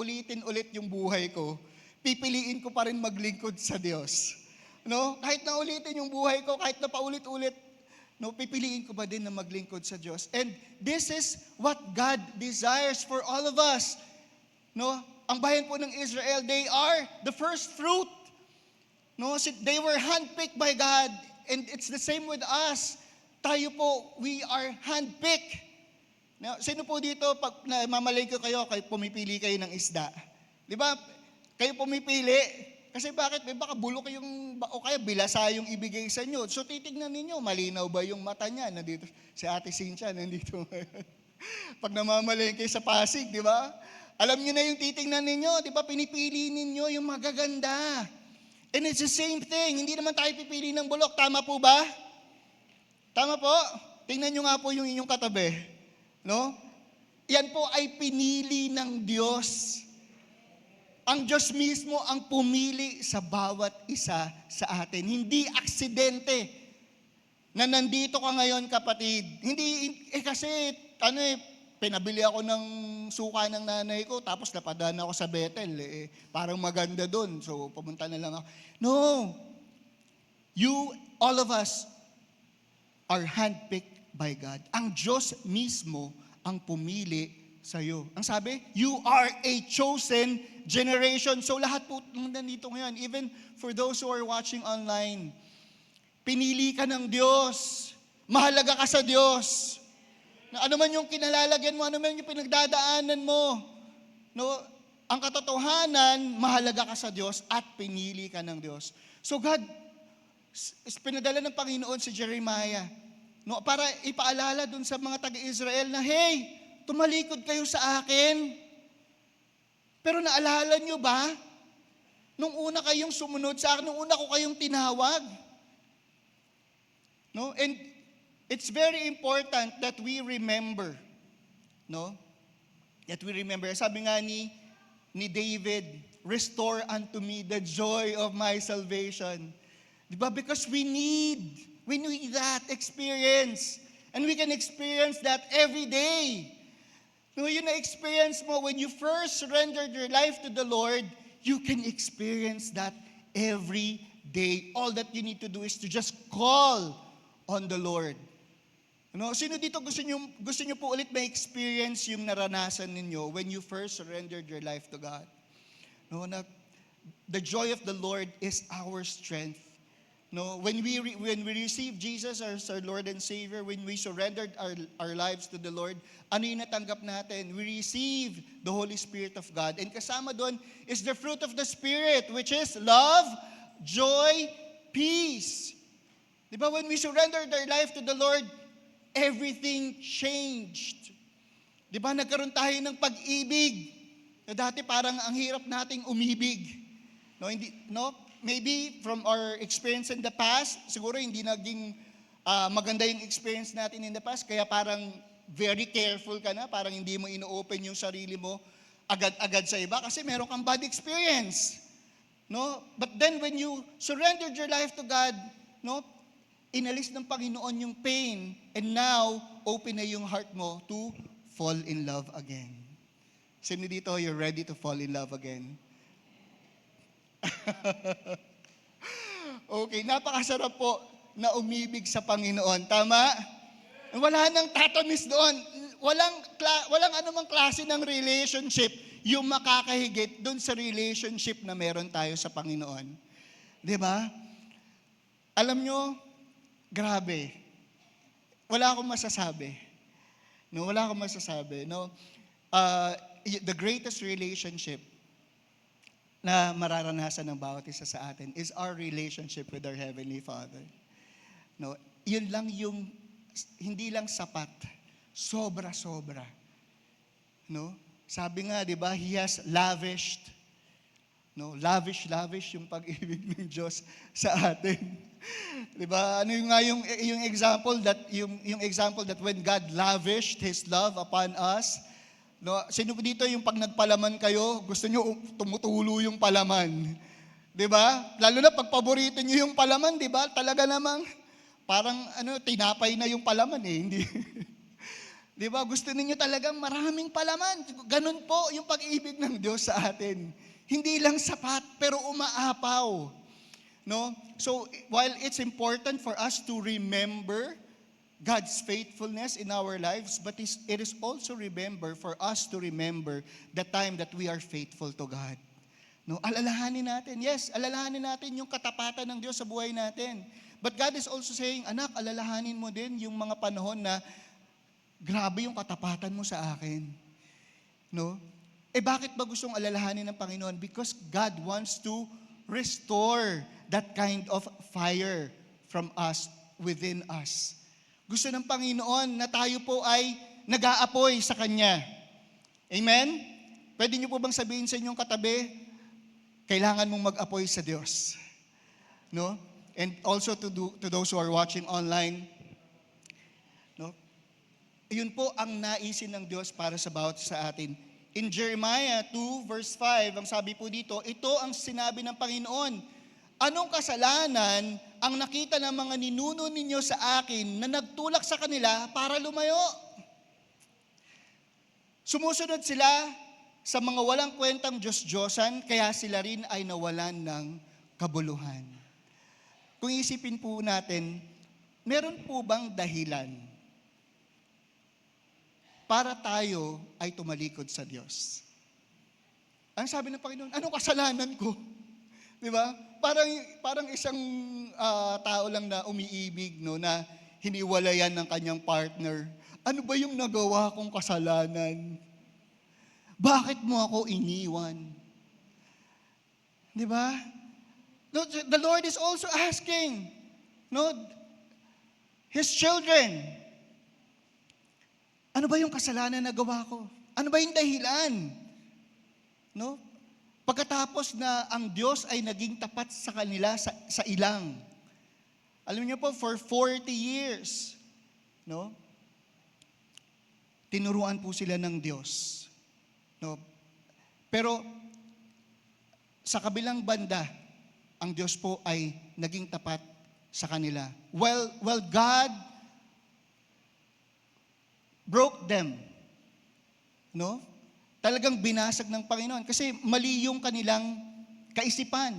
E: ulit yung buhay ko, pipiliin ko pa rin maglingkod sa Diyos. No? Kahit na ulitin yung buhay ko, kahit na paulit-ulit, no, pipiliin ko ba din na maglingkod sa Diyos? And this is what God desires for all of us. No? Ang bayan po ng Israel, they are the first fruit. No? They were handpicked by God. And it's the same with us. Tayo po, we are handpicked. Now, sino po dito, pag mamalay ko kayo, pumipili kayo ng isda? Di ba? Kayo pumipili, Kasi bakit? May baka bulok o kaya bilasa yung ibigay sa inyo. So titignan ninyo, malinaw ba yung mata niya? Nandito, si Ate Cynthia, nandito ngayon. Pag namamalengke sa Pasig, di ba? Alam niyo na yung titignan ninyo, di ba? Pinipili ninyo yung magaganda. And it's the same thing, hindi naman tayo pipili ng bulok. Tama po ba? Tama po? Tingnan nyo nga po yung inyong katabi. No? Yan po ay pinili ng Diyos. Ang Diyos mismo ang pumili sa bawat isa sa atin. Hindi aksidente na nandito ka ngayon, kapatid. Hindi, kasi, pinabili ako ng suka ng nanay ko, tapos napadaan ako sa Bethel. Parang maganda doon, so pumunta na lang ako. No! All of us, are handpicked by God. Ang Diyos mismo ang pumili sa iyo. Ang sabi, you are a chosen generation. So lahat po nandito ngayon, even for those who are watching online, pinili ka ng Diyos. Mahalaga ka sa Diyos. Na ano man yung kinalalagyan mo, ano man yung pinagdadaanan mo. No? Ang katotohanan, mahalaga ka sa Diyos at pinili ka ng Diyos. So God, pinadala ng Panginoon si Jeremiah, no, para ipaalala dun sa mga taga-Israel na, hey, tumalikod kayo sa akin. Pero naalala nyo ba, nung una kayong sumunod sa akin, nung una ko kayong tinawag? No? And it's very important that we remember, no? That we remember. Sabi nga ni David, restore unto me the joy of my salvation. Diba? Because we need that experience. And we can experience that every day. No, yun na-experience mo when you first surrendered your life to the Lord, you can experience that every day. All that you need to do is to just call on the Lord. No, sino dito gusto niyo po ulit ma-experience yung naranasan ninyo when you first surrendered your life to God? No, the joy of the Lord is our strength. No, when we receive Jesus as our Lord and Savior, when we surrendered our lives to the Lord, ano yung natanggap natin? We receive the Holy Spirit of God. And kasama doon is the fruit of the Spirit, which is love, joy, peace. Di ba? When we surrendered our life to the Lord, everything changed. Di ba? Nagkaroon tayo ng pag-ibig. Na dati parang ang hirap nating umibig. Maybe from our experience in the past, siguro hindi naging maganda yung experience natin in the past, kaya parang very careful ka na, parang hindi mo ino-open yung sarili mo agad-agad sa iba kasi meron kang bad experience. No? But then when you surrendered your life to God, no, inalis ng Panginoon yung pain, and now open na yung heart mo to fall in love again. Sino dito, you're ready to fall in love again? Okay, napakasarap po na umibig sa Panginoon. Tama? Wala nang tatamis doon. Walang anumang klase ng relationship yung makakahigit doon sa relationship na meron tayo sa Panginoon. Di ba? Alam nyo, grabe. Wala akong masasabi. No, wala akong masasabi. No? The greatest relationship na mararanasan ng bawat isa sa atin is our relationship with our Heavenly Father. No, yun lang yung, hindi lang sapat, sobra-sobra. No? Sabi nga, di ba, He has lavished, no, lavish yung pag-ibig ng Diyos sa atin. Di ba? Ano yung nga yung example that when God lavished His love upon us, no, sino dito yung pag nagpalaman kayo, gusto nyo tumutulo yung palaman? Di ba? Lalo na pag paborito nyo yung palaman, di ba? Talaga namang parang tinapay na yung palaman eh. Hindi. Di ba? Gusto niyo talagang maraming palaman. Ganun po yung pag-ibig ng Diyos sa atin. Hindi lang sapat, pero umaapaw. No? So, while it's important for us to remember God's faithfulness in our lives, but it is also for us to remember the time that we are faithful to God. No, alalahanin natin. Yes, alalahanin natin yung katapatan ng Diyos sa buhay natin. But God is also saying, anak, alalahanin mo din yung mga panahon na grabe yung katapatan mo sa akin. No? Bakit ba gustong alalahanin ng Panginoon? Because God wants to restore that kind of fire from us, within us. Gusto ng Panginoon na tayo po ay nag-aapoy sa Kanya. Amen? Pwede niyo po bang sabihin sa inyong katabi, kailangan mong mag-apoy sa Diyos. No? And also to those who are watching online, no? Yun po ang naisin ng Diyos para sa bawat sa atin. In Jeremiah 2 verse 5, ang sabi po dito, ito ang sinabi ng Panginoon, anong kasalanan ang nakita ng mga ninuno ninyo sa akin na nagtulak sa kanila para lumayo? Sumusunod sila sa mga walang kwentang Diyos-Diyosan, kaya sila rin ay nawalan ng kabuluhan. Kung isipin po natin, meron po bang dahilan para tayo ay tumalikod sa Diyos? Ang sabi ng Panginoon, anong kasalanan ko? Di ba? Parang isang tao lang na umiibig, no, na hiniwalayan ng kanyang partner. Ano ba yung nagawa kong kasalanan? Bakit mo ako iniwan? Di ba? No, the Lord is also asking, no, His children, ano ba yung kasalanan na gawa ko? Ano ba yung dahilan? No? Pagkatapos na ang Diyos ay naging tapat sa kanila sa ilang. Alam niyo po, for 40 years, no? Tinuruan po sila ng Diyos. No? Pero sa kabilang banda, ang Diyos po ay naging tapat sa kanila. Well, God broke them. No? Talagang binasag ng Panginoon kasi mali yung kanilang kaisipan.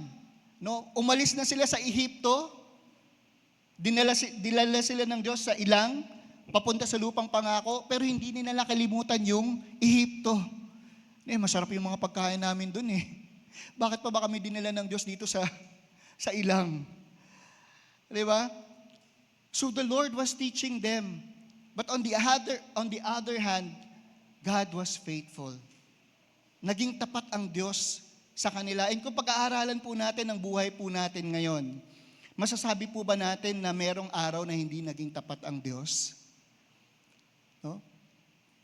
E: No? Umalis na sila sa Ehipto, dinala sila ng Diyos sa ilang, papunta sa lupang pangako, pero hindi nila nakalimutan yung Ehipto. Masarap yung mga pagkain namin dun eh. Bakit pa ba kami dinala ng Diyos dito sa ilang? Di ba? So the Lord was teaching them. But on the other hand, God was faithful. Naging tapat ang Diyos sa kanila. And kung pag-aaralan po natin ang buhay po natin ngayon, masasabi po ba natin na merong araw na hindi naging tapat ang Diyos? No?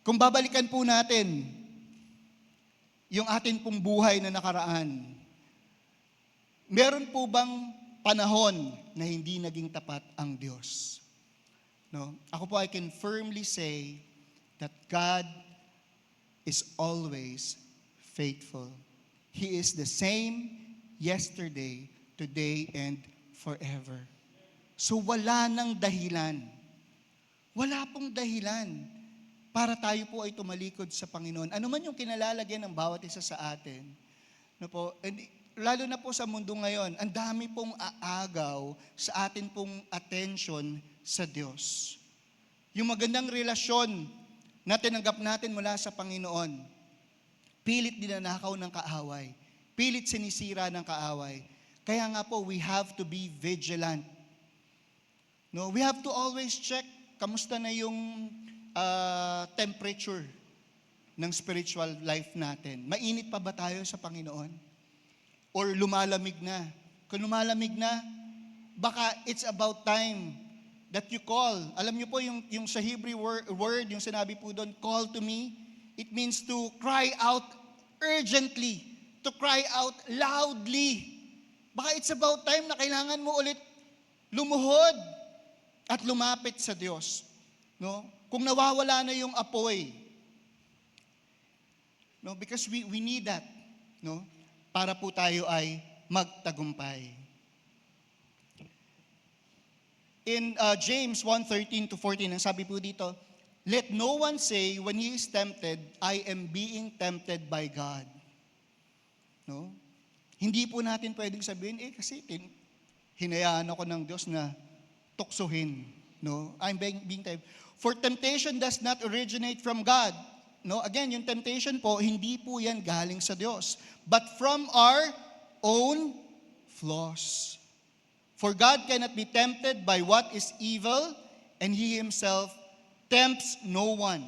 E: Kung babalikan po natin yung atin pong buhay na nakaraan, meron po bang panahon na hindi naging tapat ang Diyos? No? Ako po, I can firmly say that God is always faithful. He is the same yesterday, today, and forever. So wala nang dahilan. Wala pong dahilan para tayo po ay tumalikod sa Panginoon. Ano man yung kinalalagyan ng bawat isa sa atin. No po, and lalo na po sa mundo ngayon, ang dami pong aagaw sa atin pong attention sa Diyos. Yung magandang relasyon na tinanggap natin mula sa Panginoon, pilit dinanakaw ng kaaway. Pilit sinisira ng kaaway. Kaya nga po, we have to be vigilant. No, we have to always check kamusta na yung temperature ng spiritual life natin. Mainit pa ba tayo sa Panginoon? Or lumalamig na? Kung lumalamig na, baka it's about time that you call. Alam niyo po yung sa Hebrew word, yung sinabi po doon, call to me, it means to cry out urgently, to cry out loudly. Baka it's about time na kailangan mo ulit lumuhod at lumapit sa Diyos. No? Kung nawawala na yung apoy, no? Because we need that, no? Para po tayo ay magtagumpay. In James 1:13-14, ang sabi po dito, let no one say when he is tempted, I am being tempted by God. No? Hindi po natin pwedeng sabihin, kasi hinayaan ako ng Diyos na tuksuhin. No? I'm being tempted. For temptation does not originate from God. No? Again, yung temptation po, hindi po yan galing sa Diyos. But from our own flaws. For God cannot be tempted by what is evil, and He Himself tempts no one.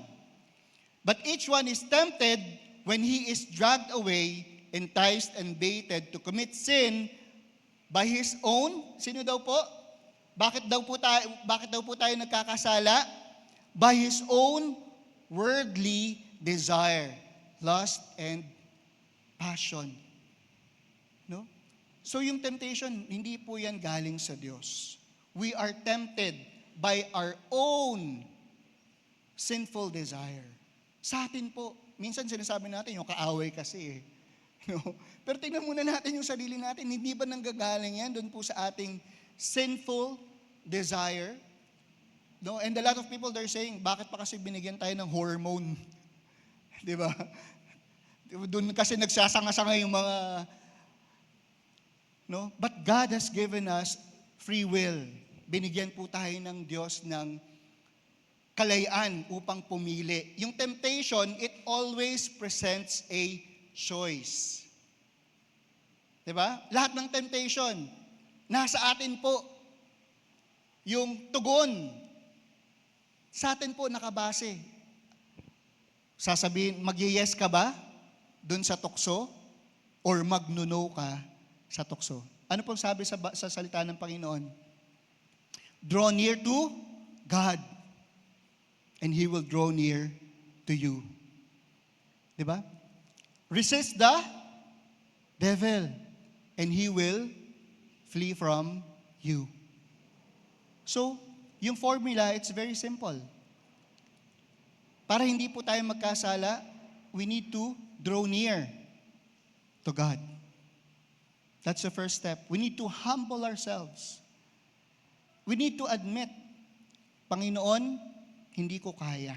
E: But each one is tempted when he is dragged away, enticed, and baited to commit sin By His own, sino daw po? Bakit daw po tayo nagkakasala? By His own worldly desire, lust and passion. No? So yung temptation, hindi po yan galing sa Diyos. We are tempted by our own sinful desire. Sa atin po, minsan sinasabi natin yung kaaway kasi eh. No? Pero tingnan muna natin yung sarili natin, hindi ba nanggagaling yan doon po sa ating sinful desire? No? And a lot of people, they're saying, bakit pa kasi binigyan tayo ng hormone? Di ba? Doon kasi nagsasanga-sanga yung mga... No? But God has given us free will. Binigyan po tayo ng Diyos ng kalayaan upang pumili. Yung temptation, it always presents a choice. Diba? Lahat ng temptation, nasa atin po. Yung tugon, sa atin po nakabase. Sasabihin, mag-yes ka ba dun sa tukso? Or mag-no ka sa tukso? Ano pong sabi sa salita ng Panginoon? Draw near to God, and He will draw near to you. Diba? Resist the devil, and he will flee from you. So, yung formula, it's very simple. Para hindi po tayo magkasala, we need to draw near to God. That's the first step. We need to humble ourselves. We need to admit, Panginoon, hindi ko kaya.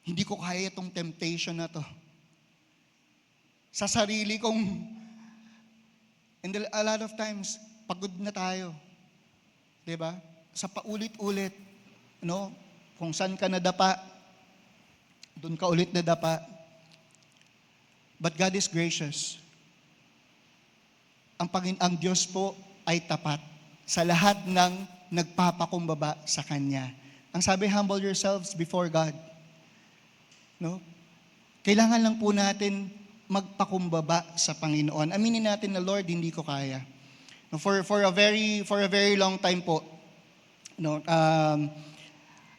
E: Hindi ko kaya itong temptation na to. Sa sarili kong, and a lot of times, pagod na tayo. Diba? Sa paulit-ulit, no? Kung saan ka nadapa, doon ka ulit nadapa. But God is gracious. Ang Diyos po ay tapat sa lahat ng nagpapakumbaba sa Kanya. Ang sabi, humble yourselves before God. No? Kailangan lang po natin magpakumbaba sa Panginoon. Aminin natin na, Lord, hindi ko kaya. No, for a very long time po, no,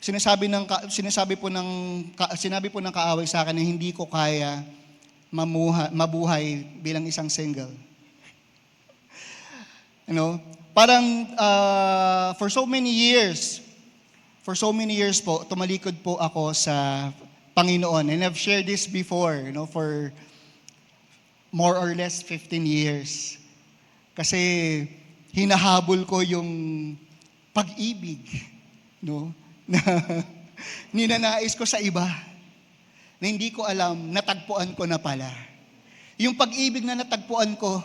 E: sinabi po ng kaaway sa akin na hindi ko kaya mabuhay bilang isang single. You know, parang for so many years po, tumalikod po ako sa Panginoon. And I've shared this before, you know, for more or less 15 years. Kasi hinahabol ko yung pag-ibig, no? Na ninanais ko sa iba, na hindi ko alam, natagpuan ko na pala. Yung pag-ibig na natagpuan ko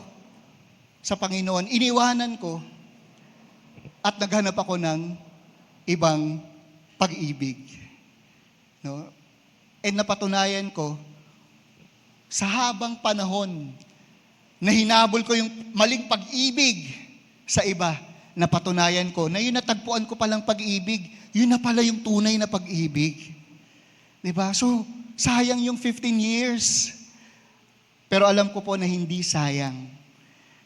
E: sa Panginoon, iniwanan ko at naghanap ako ng ibang pag-ibig. No? And napatunayan ko, sa habang panahon na hinabol ko yung maling pag-ibig sa iba, napatunayan ko na yung natagpuan ko palang pag-ibig, yun na pala yung tunay na pag-ibig. Diba? So, sayang yung 15 years. Pero alam ko po na hindi sayang.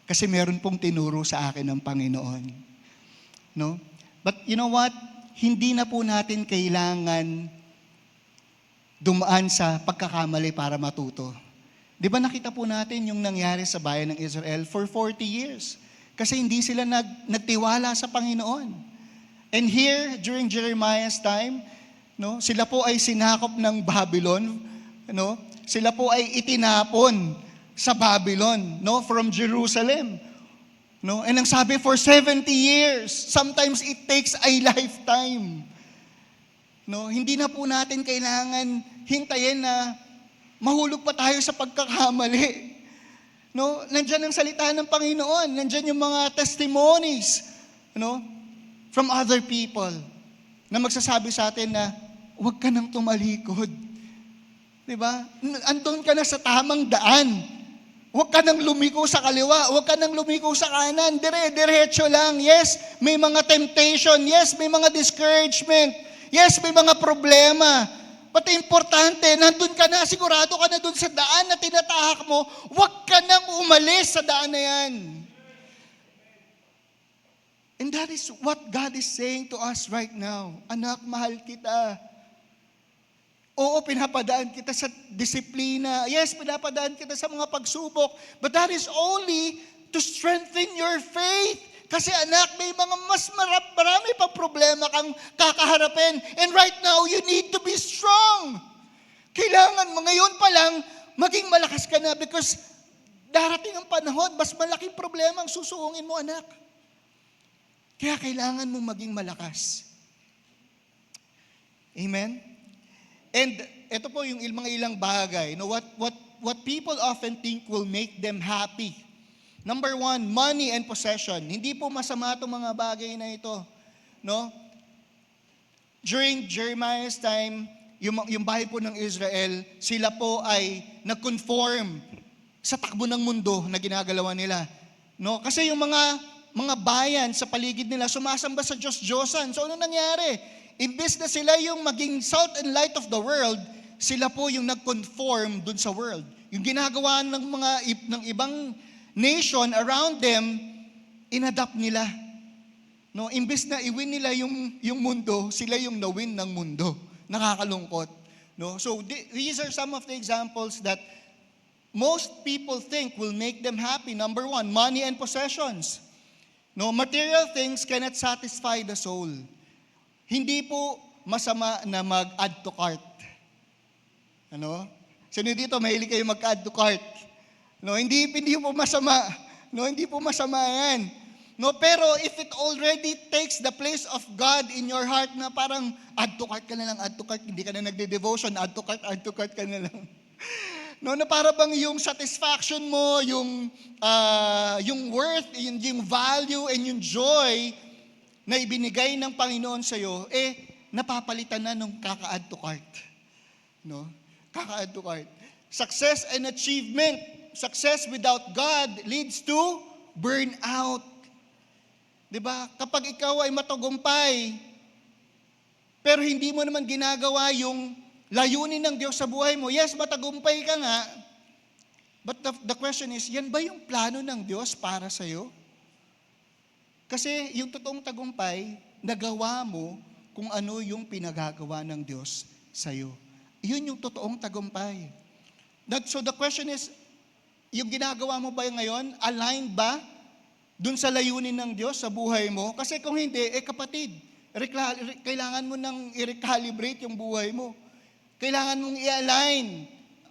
E: Kasi meron pong tinuro sa akin ng Panginoon. No? But you know what? Hindi na po natin kailangan dumaan sa pagkakamali para matuto. Di ba nakita po natin yung nangyari sa bayan ng Israel for 40 years? Kasi hindi sila nagtiwala sa Panginoon. And here, during Jeremiah's time, no, sila po ay sinakop ng Babylon. No? Sila po ay itinapon sa Babylon, no, from Jerusalem. No? And ang sabi, for 70 years, sometimes it takes a lifetime. No? Hindi na po natin kailangan hintayin na mahulog pa tayo sa pagkakamali. No? Nandiyan ang salita ng Panginoon. Nandiyan yung mga testimonies, no, from other people na magsasabi sa atin na huwag ka nang tumalikod. Diba? Andun ka na sa tamang daan. Huwag ka nang lumiko sa kaliwa, huwag ka nang lumiko sa kanan, diretso lang. Yes, may mga temptation. Yes, may mga discouragement. Yes, may mga problema. Pati importante, nandun ka na, sigurado ka na dun sa daan na tinatahak mo, huwag ka nang umalis sa daan na yan. And that is what God is saying to us right now. Anak, mahal kita. Oo, pinapadaan kita sa disiplina. Yes, pinapadaan kita sa mga pagsubok. But that is only to strengthen your faith. Kasi anak, may mga marami pang problema kang kakaharapin. And right now, you need to be strong. Kailangan mo ngayon pa lang, maging malakas ka na because darating ang panahon, mas malaking problema ang susuungin mo, anak. Kaya kailangan mo maging malakas. Amen? And ito po yung mga ilang bagay. No, what people often think will make them happy. Number 1, money and possession. Hindi po masama itong mga bagay na ito. No? During Jeremiah's time, yung bahay po ng Israel, sila po ay nag-conform sa takbo ng mundo na ginagalawan nila. No? Kasi yung mga bayan sa paligid nila sumasamba sa Diyos-Diyosan. So ano nangyari? Imbes na sila yung maging salt and light of the world, sila po yung nag-conform dun sa world. Yung ginagawa ng ibang nation around them, inadapt nila. No, imbes na i-win nila yung mundo, sila yung na-win ng mundo. Nakakalungkot. No? So these are some of the examples that most people think will make them happy. Number 1, money and possessions. No, material things cannot satisfy the soul. Hindi po masama na mag-add to cart. Ano? Sino dito mahilig kayo mag-add to cart? No, hindi po masama. No, hindi po masama 'yan. No, pero if it already takes the place of God in your heart na parang add to cart ka na lang, add to cart, hindi ka na nagde-devotion, add to cart ka na lang. No, na para bang yung satisfaction mo, yung worth, yung value and yung joy na ibinigay ng Panginoon sa iyo, napapalitan na nung kaka-add to cart. No? Kaka-add to cart. Success and achievement. Success without God leads to burnout. 'Di ba? Kapag ikaw ay matagumpay, pero hindi mo naman ginagawa yung layunin ng Diyos sa buhay mo. Yes, matagumpay ka nga. But the question is, yan ba yung plano ng Diyos para sa iyo? Kasi yung totoong tagumpay, nagawa mo kung ano yung pinagagawa ng Diyos sa iyo. Yun yung totoong tagumpay. So the question is, yung ginagawa mo ba ngayon, aligned ba dun sa layunin ng Diyos sa buhay mo? Kasi kung hindi, kapatid, kailangan mo nang i-recalibrate yung buhay mo. Kailangan mong i-align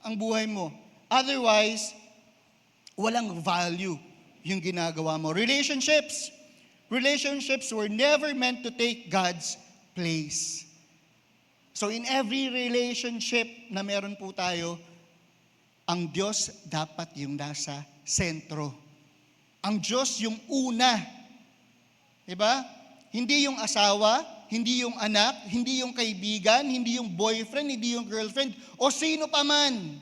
E: ang buhay mo. Otherwise, walang value yung ginagawa mo. Relationships were never meant to take God's place. So in every relationship na meron po tayo, ang Diyos dapat yung nasa sentro. Ang Diyos yung una. Diba? Hindi yung asawa, hindi yung anak, hindi yung kaibigan, hindi yung boyfriend, hindi yung girlfriend, o sino pa man.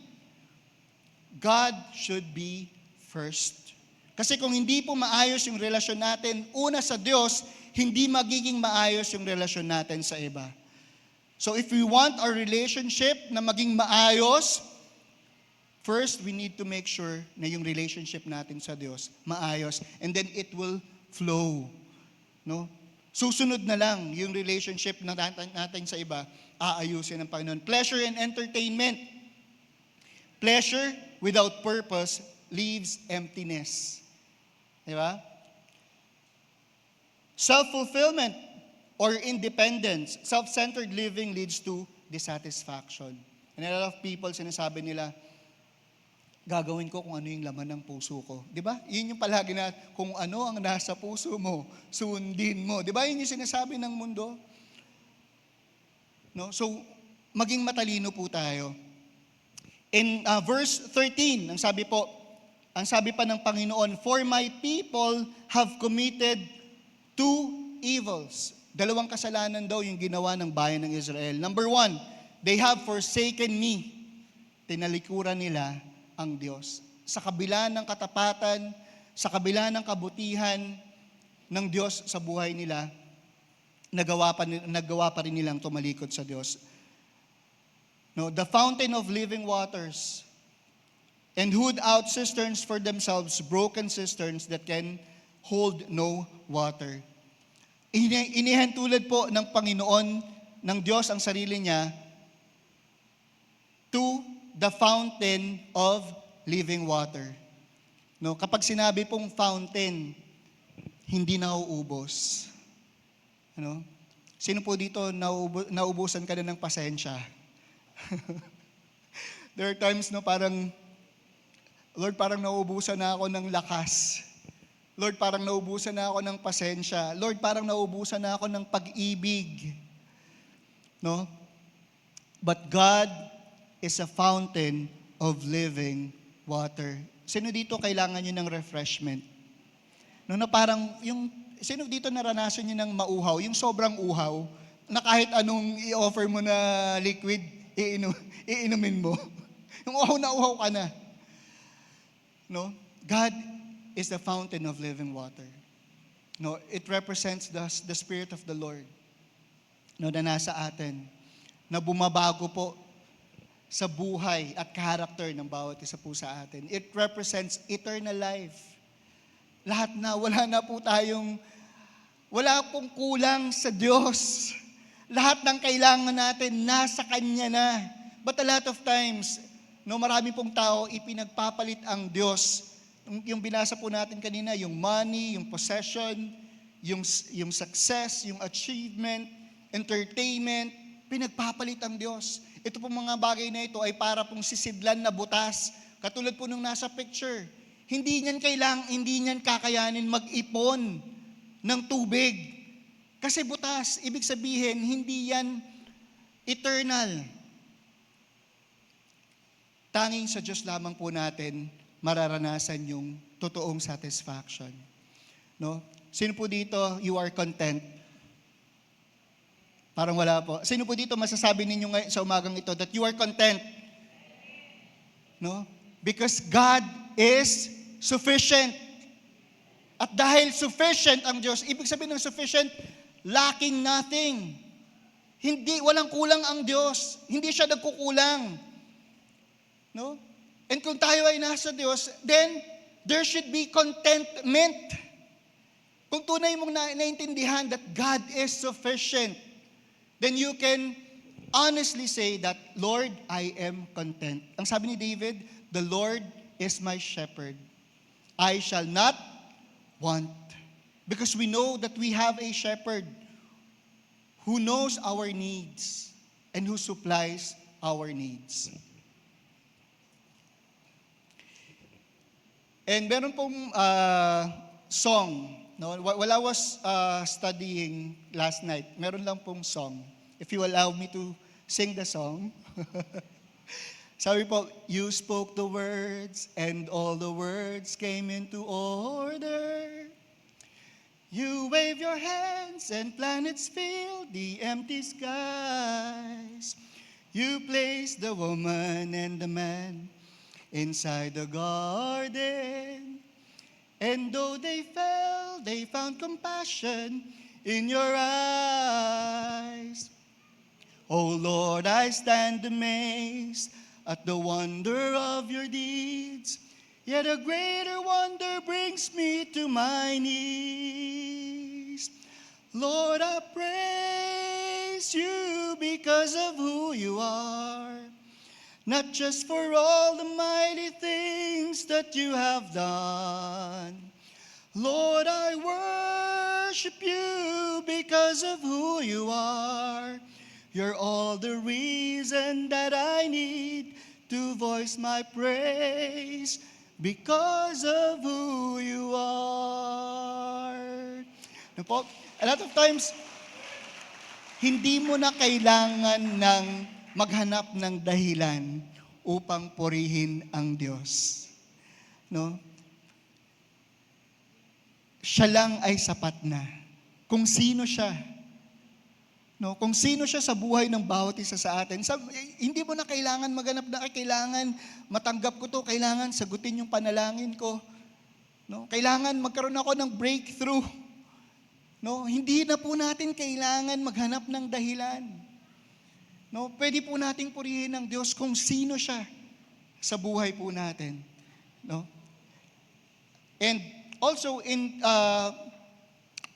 E: God should be first. Kasi kung hindi po maayos yung relasyon natin, una sa Diyos, hindi magiging maayos yung relasyon natin sa iba. So if we want our relationship na maging maayos, first, we need to make sure na yung relationship natin sa Diyos maayos. And then it will flow. No? Susunod na lang yung relationship natin sa iba, aayusin ng Panginoon. Pleasure and entertainment. Pleasure without purpose leaves emptiness. Di ba? Self-fulfillment or independence, self-centered living leads to dissatisfaction. And a lot of people, sinasabi nila, gagawin ko kung ano yung laman ng puso ko. Di ba? Yun yung palagi na kung ano ang nasa puso mo, sundin mo. Di ba? Yun yung sinasabi ng mundo. No? So, maging matalino po tayo. In verse 13, ang sabi pa ng Panginoon, "For my people have committed two evils." Dalawang kasalanan daw yung ginawa ng bayan ng Israel. Number 1, they have forsaken me. Tinalikuran nila ang Diyos. Sa kabila ng katapatan, sa kabila ng kabutihan ng Diyos sa buhay nila, nagawa pa rin nilang tumalikod sa Diyos. No, the fountain of living waters and hewed out cisterns for themselves, broken cisterns that can hold no water. Inihantulad po ng Panginoon, ng Diyos ang sarili niya to the fountain of living water. No, kapag sinabi pong fountain, hindi nauubos. Ano? Sino po dito nauubusan ka na ng pasensya? There are times no parang Lord, parang nauubusan na ako ng lakas. Lord, parang nauubusan na ako ng pasensya. Lord, parang nauubusan na ako ng pag-ibig. No? But God is a fountain of living water. Sino dito kailangan nyo ng refreshment? No, na parang, sino dito naranasan nyo ng mauhaw? Yung sobrang uhaw, na kahit anong i-offer mo na liquid, iinumin mo. Yung uhaw na uhaw ka na. No? God is the fountain of living water. No, it represents the Spirit of the Lord. No, na nasa atin, na bumabago po sa buhay at character ng bawat isa po sa atin. It represents eternal life. Lahat na, wala pong kulang sa Diyos. Lahat ng kailangan natin, nasa Kanya na. But a lot of times, no, marami pong tao, ipinagpapalit ang Diyos. Yung binasa po natin kanina, yung money, yung possession, yung success, yung achievement, entertainment, pinagpapalit ang Diyos. Ito pong mga bagay na ito ay para pong sisidlan na butas. Katulad po nung nasa picture. Hindi niyan kakayanin mag-ipon ng tubig. Kasi butas, ibig sabihin, hindi yan eternal. Tanging sa Diyos lamang po natin mararanasan yung totoong satisfaction. No? Sino po dito, you are content? Parang wala po. Sino po dito masasabi ninyo sa umagang ito that you are content? No? Because God is sufficient. At dahil sufficient ang Diyos, ibig sabihin ng sufficient, lacking nothing. Walang kulang ang Diyos. Hindi siya nagkukulang. No? And kung tayo ay nasa Diyos, then there should be contentment. Kung tunay mong naintindihan that God is sufficient, then you can honestly say that, Lord, I am content. Ang sabi ni David, the Lord is my shepherd. I shall not want. Because we know that we have a shepherd who knows our needs and who supplies our needs. And meron pong song. No? While I was studying last night, meron lang pong song. If you allow me to sing the song. Sabi po, you spoke the words and all the words came into order. You wave your hands and planets fill the empty skies. You placed the woman and the man inside the garden. And though they fell, they found compassion in your eyes. Oh Lord, I stand amazed at the wonder of your deeds. Yet a greater wonder brings me to my knees. Lord, I praise you because of who you are. Not just for all the mighty things that you have done. Lord, I worship you because of who you are. You're all the reason that I need to voice my praise because of who you are. Ano po? A lot of times, hindi mo na kailangan ng maghanap ng dahilan upang purihin ang Diyos. No? Siya lang ay sapat na. Kung sino siya. No, kung sino siya sa buhay ng bawat isa sa atin. Hindi mo na kailangan maghanap na kailangan matanggap ko to, kailangan sagutin yung panalangin ko. No, kailangan magkaroon ako ng breakthrough. No, hindi na po natin kailangan maghanap ng dahilan. No, pwede po nating purihin ng Diyos kung sino siya sa buhay po natin. No? And also in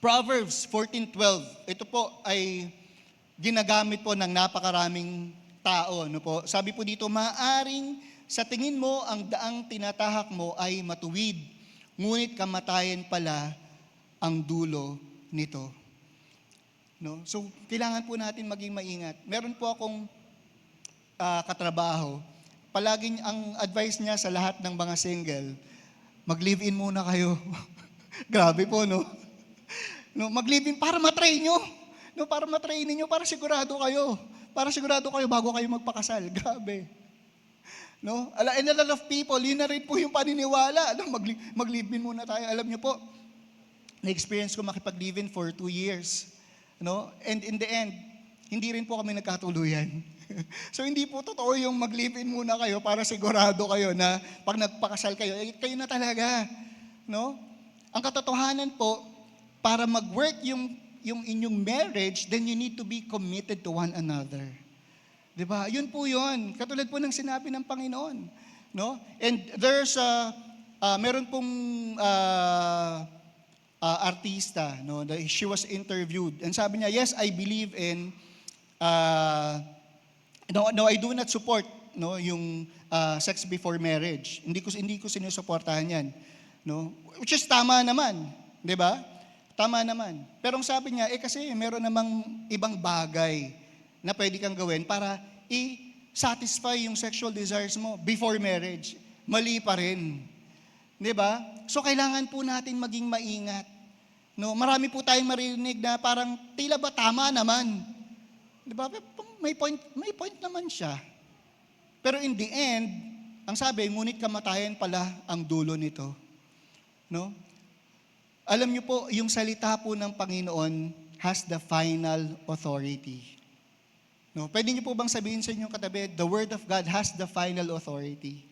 E: Proverbs 14:12. Ito po ay ginagamit po ng napakaraming tao. No po? Sabi po dito, maaring sa tingin mo ang daang tinatahak mo ay matuwid, ngunit kamatayan pala ang dulo nito. No? So, kailangan po natin maging maingat. Meron po akong katrabaho. Palaging ang advice niya sa lahat ng mga single, mag-live-in muna kayo. Grabe po, no? No, mag-live-in para matry nyo. No, para matry ninyo, para sigurado kayo. Para sigurado kayo bago kayo magpakasal. Grabe. No? And a lot of people, yun na rin po yung paniniwala. No, mag-live-in muna tayo. Alam niyo po, na-experience ko makipag-live-in for 2 years. No? And in the end, hindi rin po kami nagkatuluyan. So hindi po totoo yung mag-live-in muna kayo para sigurado kayo na pag nagpakasal kayo, kayo na talaga. No? Ang katotohanan po, para mag-work yung inyong marriage, then you need to be committed to one another. 'Di ba? Yun po yun. Katulad po ng sinabi ng Panginoon. No? And there's meron pong artista, no? She was interviewed. And sabi niya, yes, I believe in no, I do not support yung sex before marriage. Hindi ko sinusuportahan 'yan, no? Which is tama naman, 'di ba? Tama naman. Pero ang sabi niya, kasi meron namang ibang bagay na pwede kang gawin para i-satisfy yung sexual desires mo before marriage. Mali pa rin. 'Di ba? So kailangan po natin maging maingat. No, marami po tayong marinig na parang tila ba tama naman. 'Di ba? May point naman siya. Pero in the end, ang sabi, ngunit kamatayan pala ang dulo nito. No? Alam niyo po, yung salita po ng Panginoon has the final authority. No? Pwede niyo po bang sabihin sa inyong katabi, the Word of God has the final authority.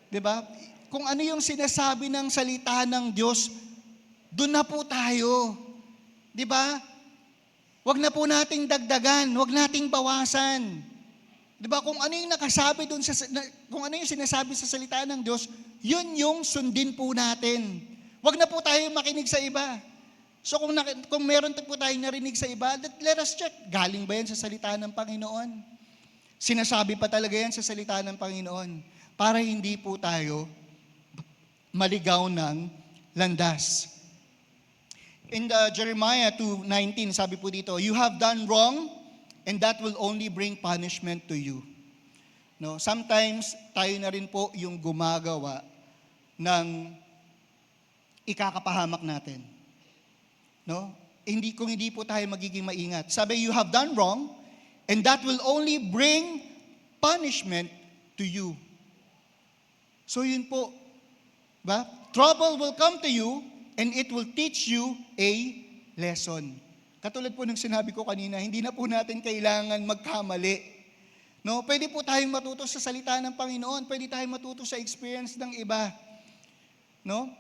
E: 'Di ba? Kung ano yung sinasabi ng salita ng Diyos, doon na po tayo. 'Di ba? Huwag na po nating dagdagan, huwag nating bawasan. 'Di ba? Kung ano yung nakasabi doon kung ano yung sinasabi sa salita ng Diyos, yun yung sundin po natin. Huwag na po tayo makinig sa iba. So kung meron po tayong narinig sa iba, let us check. Galing ba yan sa salita ng Panginoon? Sinasabi pa talaga yan sa salita ng Panginoon para hindi po tayo maligaw ng landas. In Jeremiah 2:19, sabi po dito, you have done wrong and that will only bring punishment to you. No, sometimes tayo na rin po yung gumagawa ng ikakapahamak natin. No? Kung hindi po tayo magiging maingat. Sabi, you have done wrong, and that will only bring punishment to you. So yun po. Ba? Trouble will come to you, and it will teach you a lesson. Katulad po ng sinabi ko kanina, hindi na po natin kailangan magkamali. No? Pwede po tayong matuto sa salita ng Panginoon. Pwede tayong matuto sa experience ng iba. No?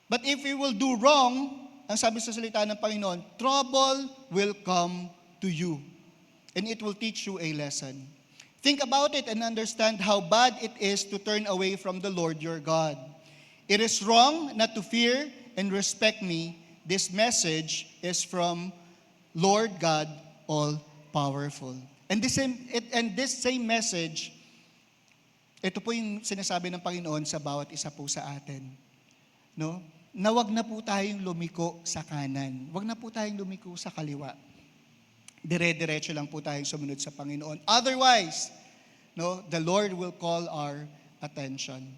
E: But if we will do wrong, ang sabi sa salita ng Panginoon, trouble will come to you. And it will teach you a lesson. Think about it and understand how bad it is to turn away from the Lord your God. It is wrong not to fear and respect me. This message is from Lord God all-powerful. And this same message, ito po yung sinasabi ng Panginoon sa bawat isa po sa atin. No? Na wag na po tayong lumiko sa kanan. Wag na po tayong lumiko sa kaliwa. Dire-diretso lang po tayong sumunod sa Panginoon. Otherwise, no, the Lord will call our attention.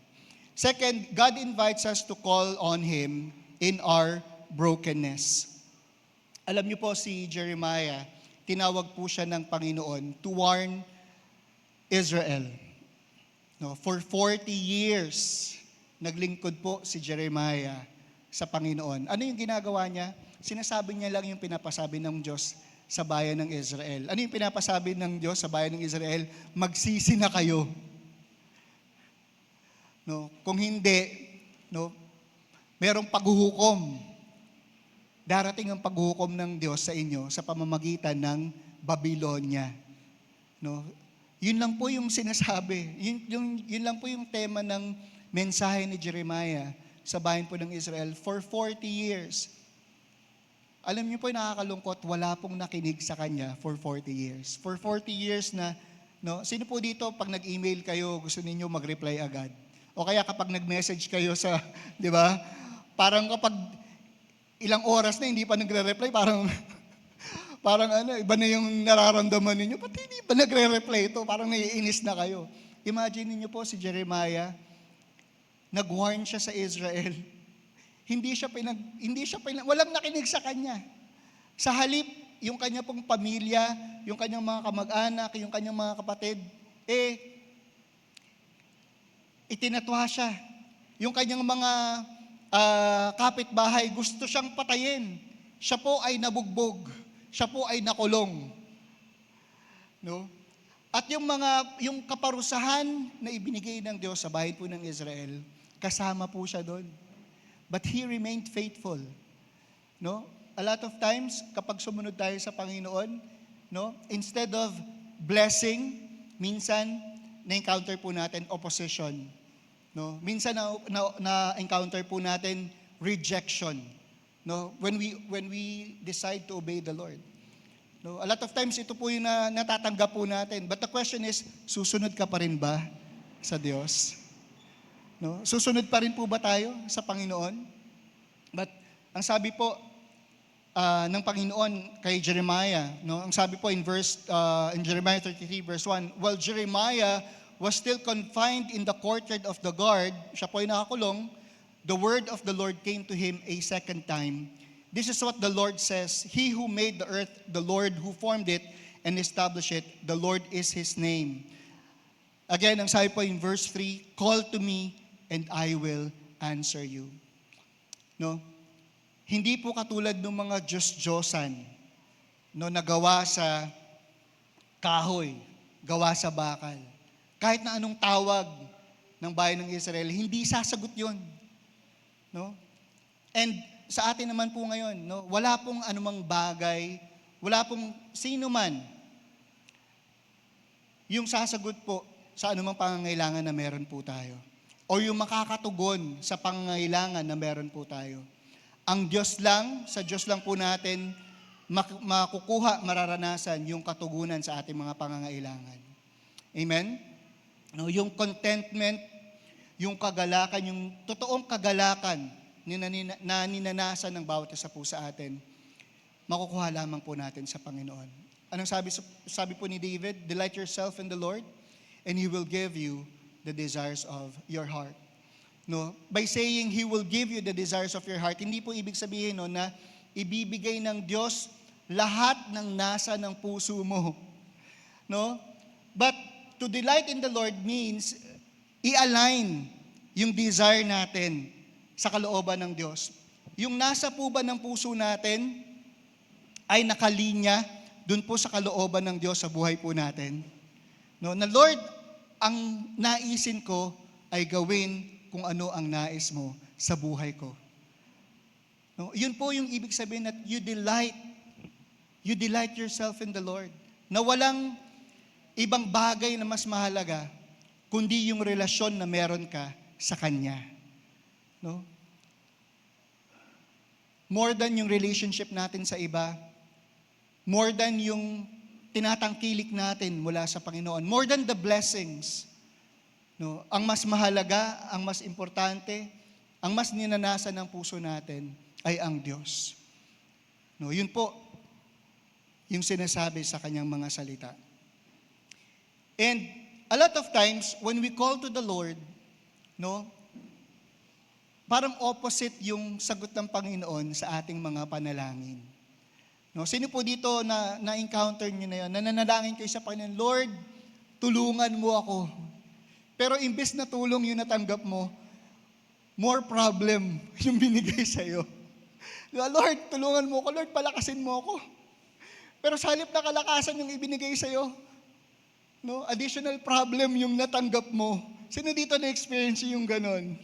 E: Second, God invites us to call on Him in our brokenness. Alam niyo po si Jeremiah, tinawag po siya ng Panginoon to warn Israel. No, for 40 years, naglingkod po si Jeremiah sa Panginoon. Ano yung ginagawa niya? Sinasabi niya lang yung pinapasabi ng Diyos sa bayan ng Israel. Ano yung pinapasabi ng Diyos sa bayan ng Israel? Magsisi na kayo. No, kung hindi, no, merong paghuhukom. Darating ang paghuhukom ng Diyos sa inyo sa pamamagitan ng Babylonia. No? Yun lang po yung sinasabi. Yun lang po yung tema ng mensahe ni Jeremiah. sa bayan po ng Israel for 40 years. Alam niyo po, nakakalungkot, wala pong nakinig sa kanya for 40 years. For 40 years na, no, sino po dito, pag nag-email kayo, gusto ninyo mag-reply agad? O kaya kapag nag-message kayo sa, di ba, parang kapag ilang oras na hindi pa nagre-reply, parang iba na yung nararamdaman ninyo. Ba't hindi ba nagre-reply ito? Parang naiinis na kayo. Imagine niyo po si Jeremiah, nag-warn siya sa Israel. Hindi siya walang nakinig sa kanya. Sa halip, yung kanya pong pamilya, yung kanyang mga kamag-anak, yung kanyang mga kapatid, itinatwa siya. Yung kanyang mga kapitbahay, gusto siyang patayin. Siya po ay nabugbog. Siya po ay nakulong. No? At yung kaparusahan na ibinigay ng Diyos sa bahay po ng Israel, kasama po siya doon. But he remained faithful. No? A lot of times, kapag sumunod tayo sa Panginoon, no, instead of blessing, minsan na-encounter po natin opposition. No? Minsan na-encounter po natin rejection. No? When we decide to obey the Lord. No? A lot of times, ito po yung natatanggap po natin. But the question is, susunod ka pa rin ba sa Diyos? No? Susunod pa rin po ba tayo sa Panginoon? But ang sabi po ng Panginoon kay Jeremiah, no? Ang sabi po in Jeremiah 33 verse 1, while Jeremiah was still confined in the courtyard of the guard, siya po ay nakakulong, the word of the Lord came to him a second time. This is what the Lord says, He who made the earth, the Lord who formed it and established it, the Lord is His name. Again, ang sabi po in verse 3, call to me and I will answer you. No? Hindi po katulad ng mga Diyos-Diyosan, no, na gawa sa kahoy, gawa sa bakal. Kahit na anong tawag ng bayan ng Israel, hindi sasagot yun. No? And sa atin naman po ngayon, no, wala pong anumang bagay, wala pong sino man yung sasagot po sa anumang pangangailangan na meron po tayo. O yung makakatugon sa pangangailangan na meron po tayo. Ang Diyos lang, sa Diyos lang po natin makukuha, mararanasan yung katugunan sa ating mga pangangailangan. Amen? No, yung contentment, yung kagalakan, yung totoong kagalakan na ninanasan ng bawat isa po sa atin, makukuha lamang po natin sa Panginoon. Anong sabi po ni David? Delight yourself in the Lord, and He will give you the desires of your heart. No? By saying He will give you the desires of your heart, hindi po ibig sabihin no, na ibibigay ng Diyos lahat ng nasa ng puso mo. No? But to delight in the Lord means i-align yung desire natin sa kalooban ng Diyos. Yung nasa po ba ng puso natin ay nakalinya dun po sa kalooban ng Diyos sa buhay po natin. No? Na Lord, ang naisin ko ay gawin kung ano ang nais mo sa buhay ko. No? Yun po yung ibig sabihin that you delight yourself in the Lord. Na walang ibang bagay na mas mahalaga kundi yung relasyon na meron ka sa Kanya. No? More than yung relationship natin sa iba, more than yung tinatangkilik natin mula sa Panginoon, more than the blessings, no, ang mas mahalaga, ang mas importante, ang mas ninanasan ng puso natin ay ang Diyos. No, yun po yung sinasabi sa kanyang mga salita. And a lot of times when we call to the Lord, no, parang opposite yung sagot ng Panginoon sa ating mga panalangin. No, sino po dito na encounter niyo na yun? Nananalangin kayo sa Panginoon, Lord, tulungan mo ako. Pero imbes na tulong yung natanggap mo, more problem yung binigay sa'yo. Diba, Lord, tulungan mo ako. Lord, palakasin mo ako. Pero sa halip na kalakasan yung ibinigay sa'yo, no, additional problem yung natanggap mo. Sino dito na-experience yung ganon?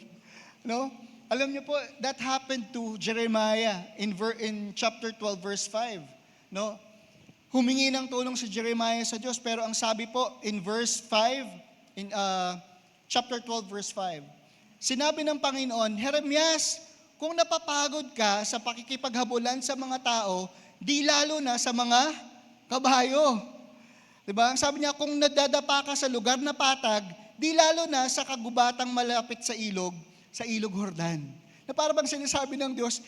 E: No? Alam niyo po, that happened to Jeremiah in chapter 12, verse 5. No? Humingi ng tulong si Jeremiah sa Diyos, pero ang sabi po in verse 5, in chapter 12, verse 5, sinabi ng Panginoon, Jeremias, kung napapagod ka sa pakikipaghabulan sa mga tao, di lalo na sa mga kabayo. Diba? Ang sabi niya, kung nadadapa ka sa lugar na patag, di lalo na sa kagubatang malapit sa ilog Jordan. Na para bang sinasabi ng Diyos,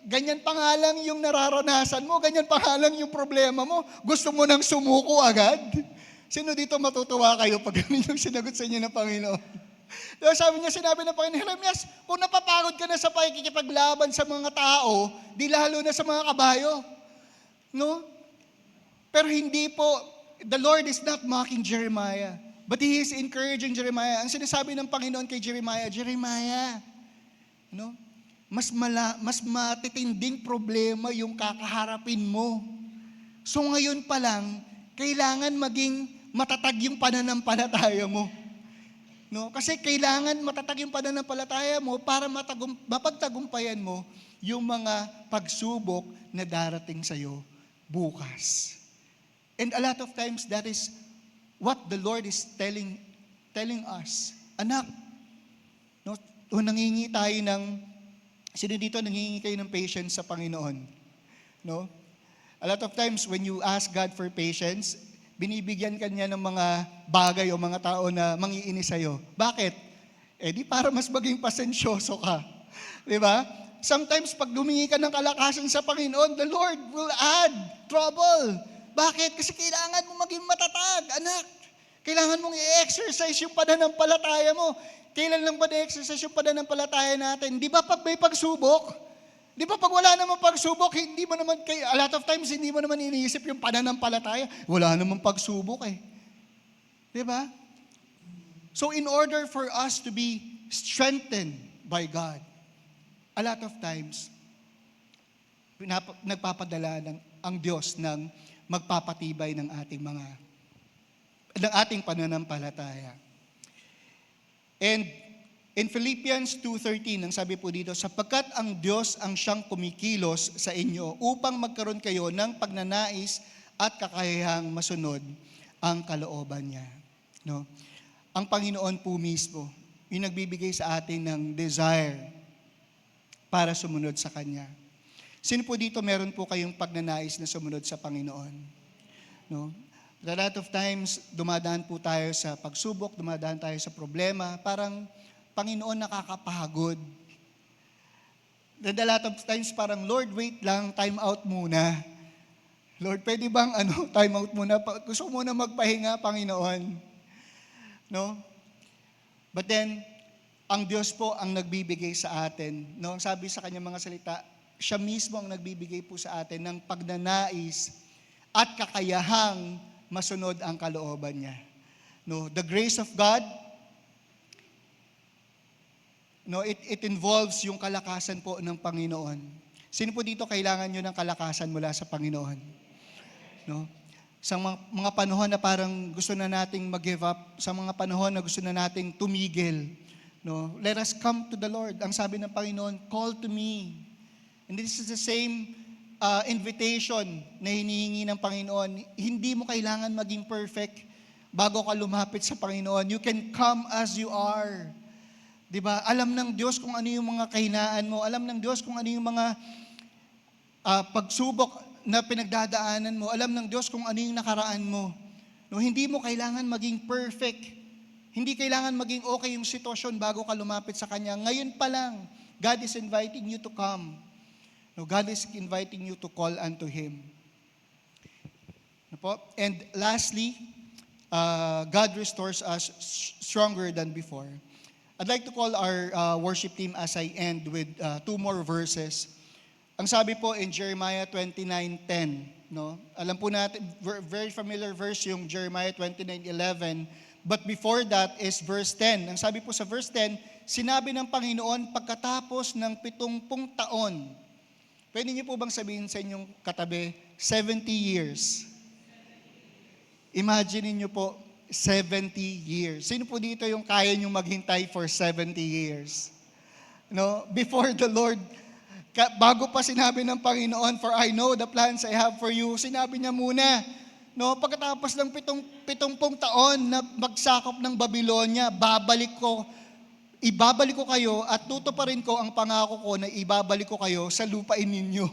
E: ganyan pa nga lang yung nararanasan mo, ganyan pa nga lang yung problema mo, gusto mo nang sumuko agad? Sino dito matutuwa kayo pag ganun yung sinagot sa inyo ng Panginoon? Diba, sabi niya, sinabi ng Panginoon, Jeremias, kung napapagod ka na sa pakikipaglaban sa mga tao, di lalo na sa mga kabayo. No? Pero hindi po, the Lord is not mocking Jeremiah, but He is encouraging Jeremiah. Ang sinasabi ng Panginoon kay Jeremiah, Jeremiah, no? Mas matitinding problema yung kakaharapin mo. So ngayon pa lang, kailangan maging matatag yung pananampalataya mo. No? Kasi kailangan matatag yung pananampalataya mo para mapagtagumpayan mo yung mga pagsubok na darating sa'yo bukas. And a lot of times, that is what the Lord is telling us. Anak, no, nangingi tayo sino dito nangingi kayo ng patience sa Panginoon? No? A lot of times, when you ask God for patience, binibigyan ka niya ng mga bagay o mga tao na mangiinis sa'yo. Bakit? Di para mas maging pasensyoso ka. Di ba? Sometimes, pag humingi ka ng kalakasan sa Panginoon, the Lord will add trouble. Bakit? Kasi kailangan mo maging matatag, anak. Kailangan mong i-exercise yung pananampalataya mo. Kailan lang ba na-exercise yung pananampalataya natin? Di ba pag may pagsubok? Di ba pag wala namang pagsubok, a lot of times, hindi mo naman iniisip yung pananampalataya. Wala namang pagsubok eh. Di ba? So in order for us to be strengthened by God, a lot of times, nagpapadala ang Diyos ng magpapatibay ng ating pananampalataya. And in Philippians 2:13, ang sabi po dito, sapagkat ang Diyos ang siyang kumikilos sa inyo upang magkaroon kayo ng pagnanais at kakayahang masunod ang kalooban niya. No? Ang Panginoon po mismo, yung nagbibigay sa atin ng desire para sumunod sa Kanya. Sino po dito meron po kayong pagnanais na sumunod sa Panginoon? No? A lot of times, dumadaan po tayo sa pagsubok, dumadaan tayo sa problema, parang Panginoon nakakapagod. And a lot of times parang, Lord, wait lang, time out muna. Lord, pwede bang time out muna? Gusto ko muna magpahinga, Panginoon. No? But then, ang Diyos po ang nagbibigay sa atin. No? Sabi sa kanyang mga salita, siya mismo ang nagbibigay po sa atin ng pagnanais at kakayahang masunod ang kalooban niya. No, the grace of God, no, it involves yung kalakasan po ng Panginoon. Sino po dito kailangan nyo ng kalakasan mula sa Panginoon? No? Sa mga panahon na parang gusto na nating mag-give up, sa mga panahon na gusto na nating tumigil, no, let us come to the Lord. Ang sabi ng Panginoon, call to me. And this is the same invitation na hinihingi ng Panginoon. Hindi mo kailangan maging perfect bago ka lumapit sa Panginoon. You can come as you are. Diba? Alam ng Diyos kung ano yung mga kahinaan mo. Alam ng Diyos kung ano yung mga pagsubok na pinagdadaanan mo. Alam ng Diyos kung ano yung nakaraan mo. No, hindi mo kailangan maging perfect. Hindi kailangan maging okay yung sitwasyon bago ka lumapit sa Kanya. Ngayon pa lang, God is inviting you to come. No, God is inviting you to call unto Him. And lastly, God restores us stronger than before. I'd like to call our worship team as I end with 2 more verses. Ang sabi po in Jeremiah 29:10, no? Alam po natin, very familiar verse yung Jeremiah 29:11. But before that is verse 10. Ang sabi po sa verse 10, sinabi ng Panginoon, pagkatapos ng 70 taon, pwede niyo po bang sabihin sa inyong katabi, 70 years? Imagine niyo po, 70 years. Sino po dito yung kaya niyong maghintay for 70 years? No? Before the Lord, bago pa sinabi ng Panginoon, for I know the plans I have for you, sinabi niya muna, no, pagkatapos ng 70 taon na magsakop ng Babylonia, babalik ko, ibabalik ko kayo at tutuparin ko ang pangako ko na ibabalik ko kayo sa lupain ninyo.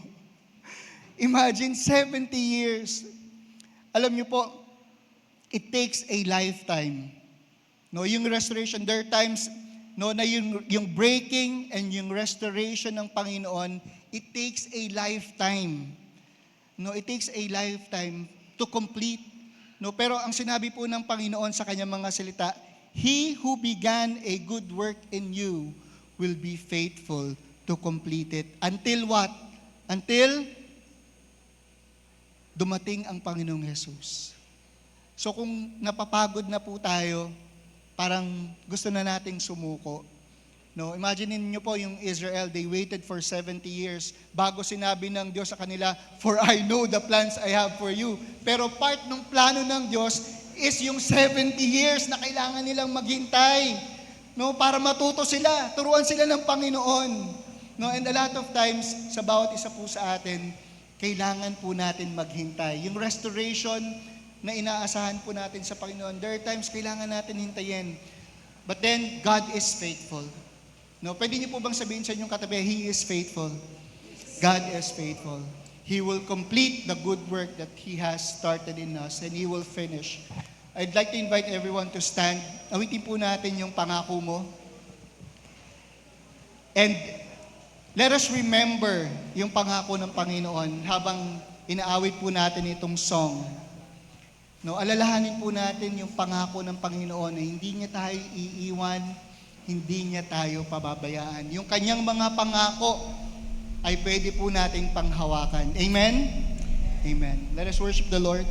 E: Imagine 70 years. Alam niyo po, it takes a lifetime. No, yung restoration, there are times no, na yung breaking and yung restoration ng Panginoon, it takes a lifetime. No, it takes a lifetime to complete. No, pero ang sinabi po ng Panginoon sa kanyang mga salita, He who began a good work in you will be faithful to complete it. Until what? Until dumating ang Panginoong Jesus. So kung napapagod na po tayo, parang gusto na nating sumuko. No, imagine niyo po yung Israel, they waited for 70 years bago sinabi ng Diyos sa kanila, "For I know the plans I have for you." Pero part ng plano ng Diyos is yung 70 years na kailangan nilang maghintay. No, para matuto sila, turuan sila ng Panginoon. No, and a lot of times sa bawat isa po sa atin, kailangan po natin maghintay. Yung restoration na inaasahan po natin sa Panginoon, there are times kailangan natin hintayin. But then, God is faithful. No, pwede niyo po bang sabihin sa inyong katabi, He is faithful. God is faithful. He will complete the good work that He has started in us and He will finish. I'd like to invite everyone to stand. Awitin po natin yung pangako mo. And let us remember yung pangako ng Panginoon habang inaawit po natin itong song. No, alalahanin po natin yung pangako ng Panginoon na hindi niya tayo iiwan, hindi niya tayo pababayaan. Yung kanyang mga pangako ay pwede po nating panghawakan. Amen? Amen. Let us worship the Lord.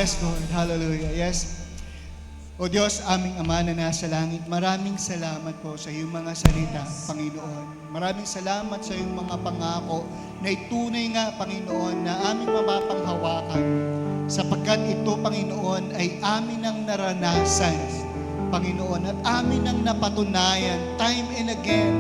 E: Yes, Lord. Hallelujah. Yes. O Diyos, aming Ama na nasa langit, maraming salamat po sa iyong mga salita, Panginoon. Maraming salamat sa iyong mga pangako na itunay nga, Panginoon, na aming mapapanghawakan. Sapagkat ito, Panginoon, ay amin ang naranasan, Panginoon, at amin ang napatunayan time and again.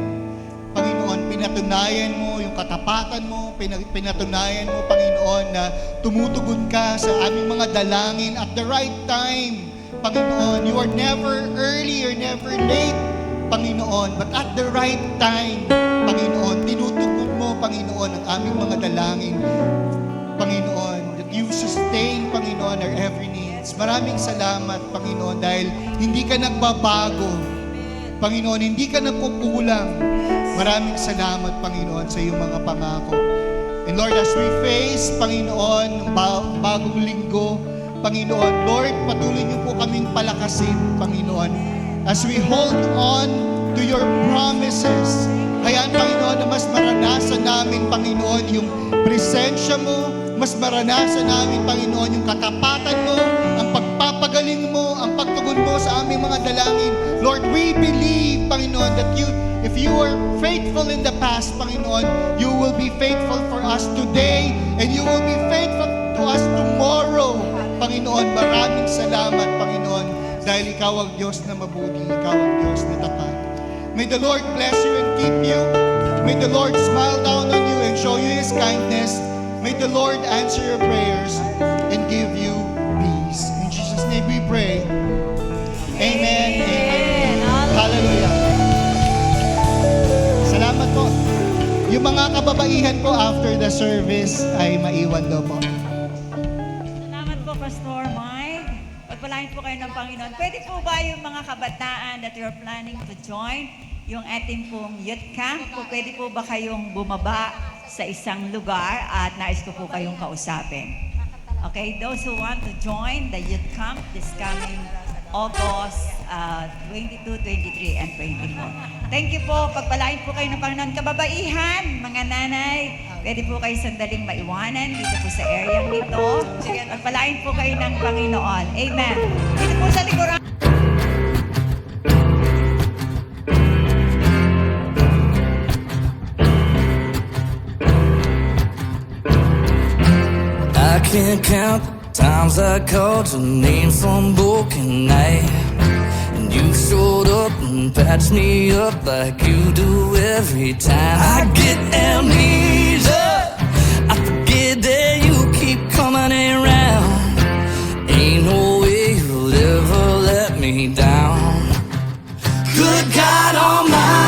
E: Panginoon, pinatunayan mo yung katapatan mo, pinatunayan mo, Panginoon, na tumutugon ka sa aming mga dalangin at the right time. Panginoon, you are never early or never late, Panginoon, but at the right time, Panginoon, tinutugon mo, Panginoon, ang aming mga dalangin, Panginoon, that you sustain, Panginoon, our every needs. Maraming salamat, Panginoon, dahil hindi ka nagbabago, Panginoon, hindi ka nagkukulang. Maraming salamat, Panginoon, sa iyong mga pangako. And Lord, as we face, Panginoon, bagong linggo, Panginoon, Lord, patuloy niyo po kaming palakasin, Panginoon, as we hold on to your promises. Hayaan, Panginoon, na mas maranasan namin, Panginoon, yung presensya mo, mas maranasan namin, Panginoon, yung katapatan mo, ang pagpapagaling mo, ang pagtugon mo sa aming mga dalangin. Lord, we believe, Panginoon, that if you were faithful in the past, Panginoon, you will be faithful for us today, and you will be faithful to us tomorrow. Panginoon, maraming salamat, Panginoon, dahil ikaw ang Diyos na mabuti, ikaw ang Diyos na tapat. May the Lord bless you and keep you. May the Lord smile down on you and show you His kindness. May the Lord answer your prayers and give you peace. In Jesus' name we pray. Amen. Amen. Hallelujah. Salamat po. Yung mga kababaihan po after the service ay maiwan daw po.
C: Pastor Mike, pagpalain po kayo ng Panginoon. Pwede po ba yung mga kabataan that you're planning to join, yung ating pong youth camp, po, pwede po ba kayong bumaba sa isang lugar at nais ko po kayong kausapin? Okay, those who want to join the youth camp this coming August 22, 23, and 24. Thank you po. Pagpalain po kayo ng Panginoon. Kababaihan, mga nanay, pwede po kayo sandaling maiwanan dito po sa area nito. Pagpalain po kayo ng Panginoon. Amen. Dito po sa likuran.
F: I can't count the times I called your name some broken night, and you showed up and patched me up like you do every time. I get amnesia, I forget that you keep coming around. Ain't no way you'll ever let me down. Good God Almighty,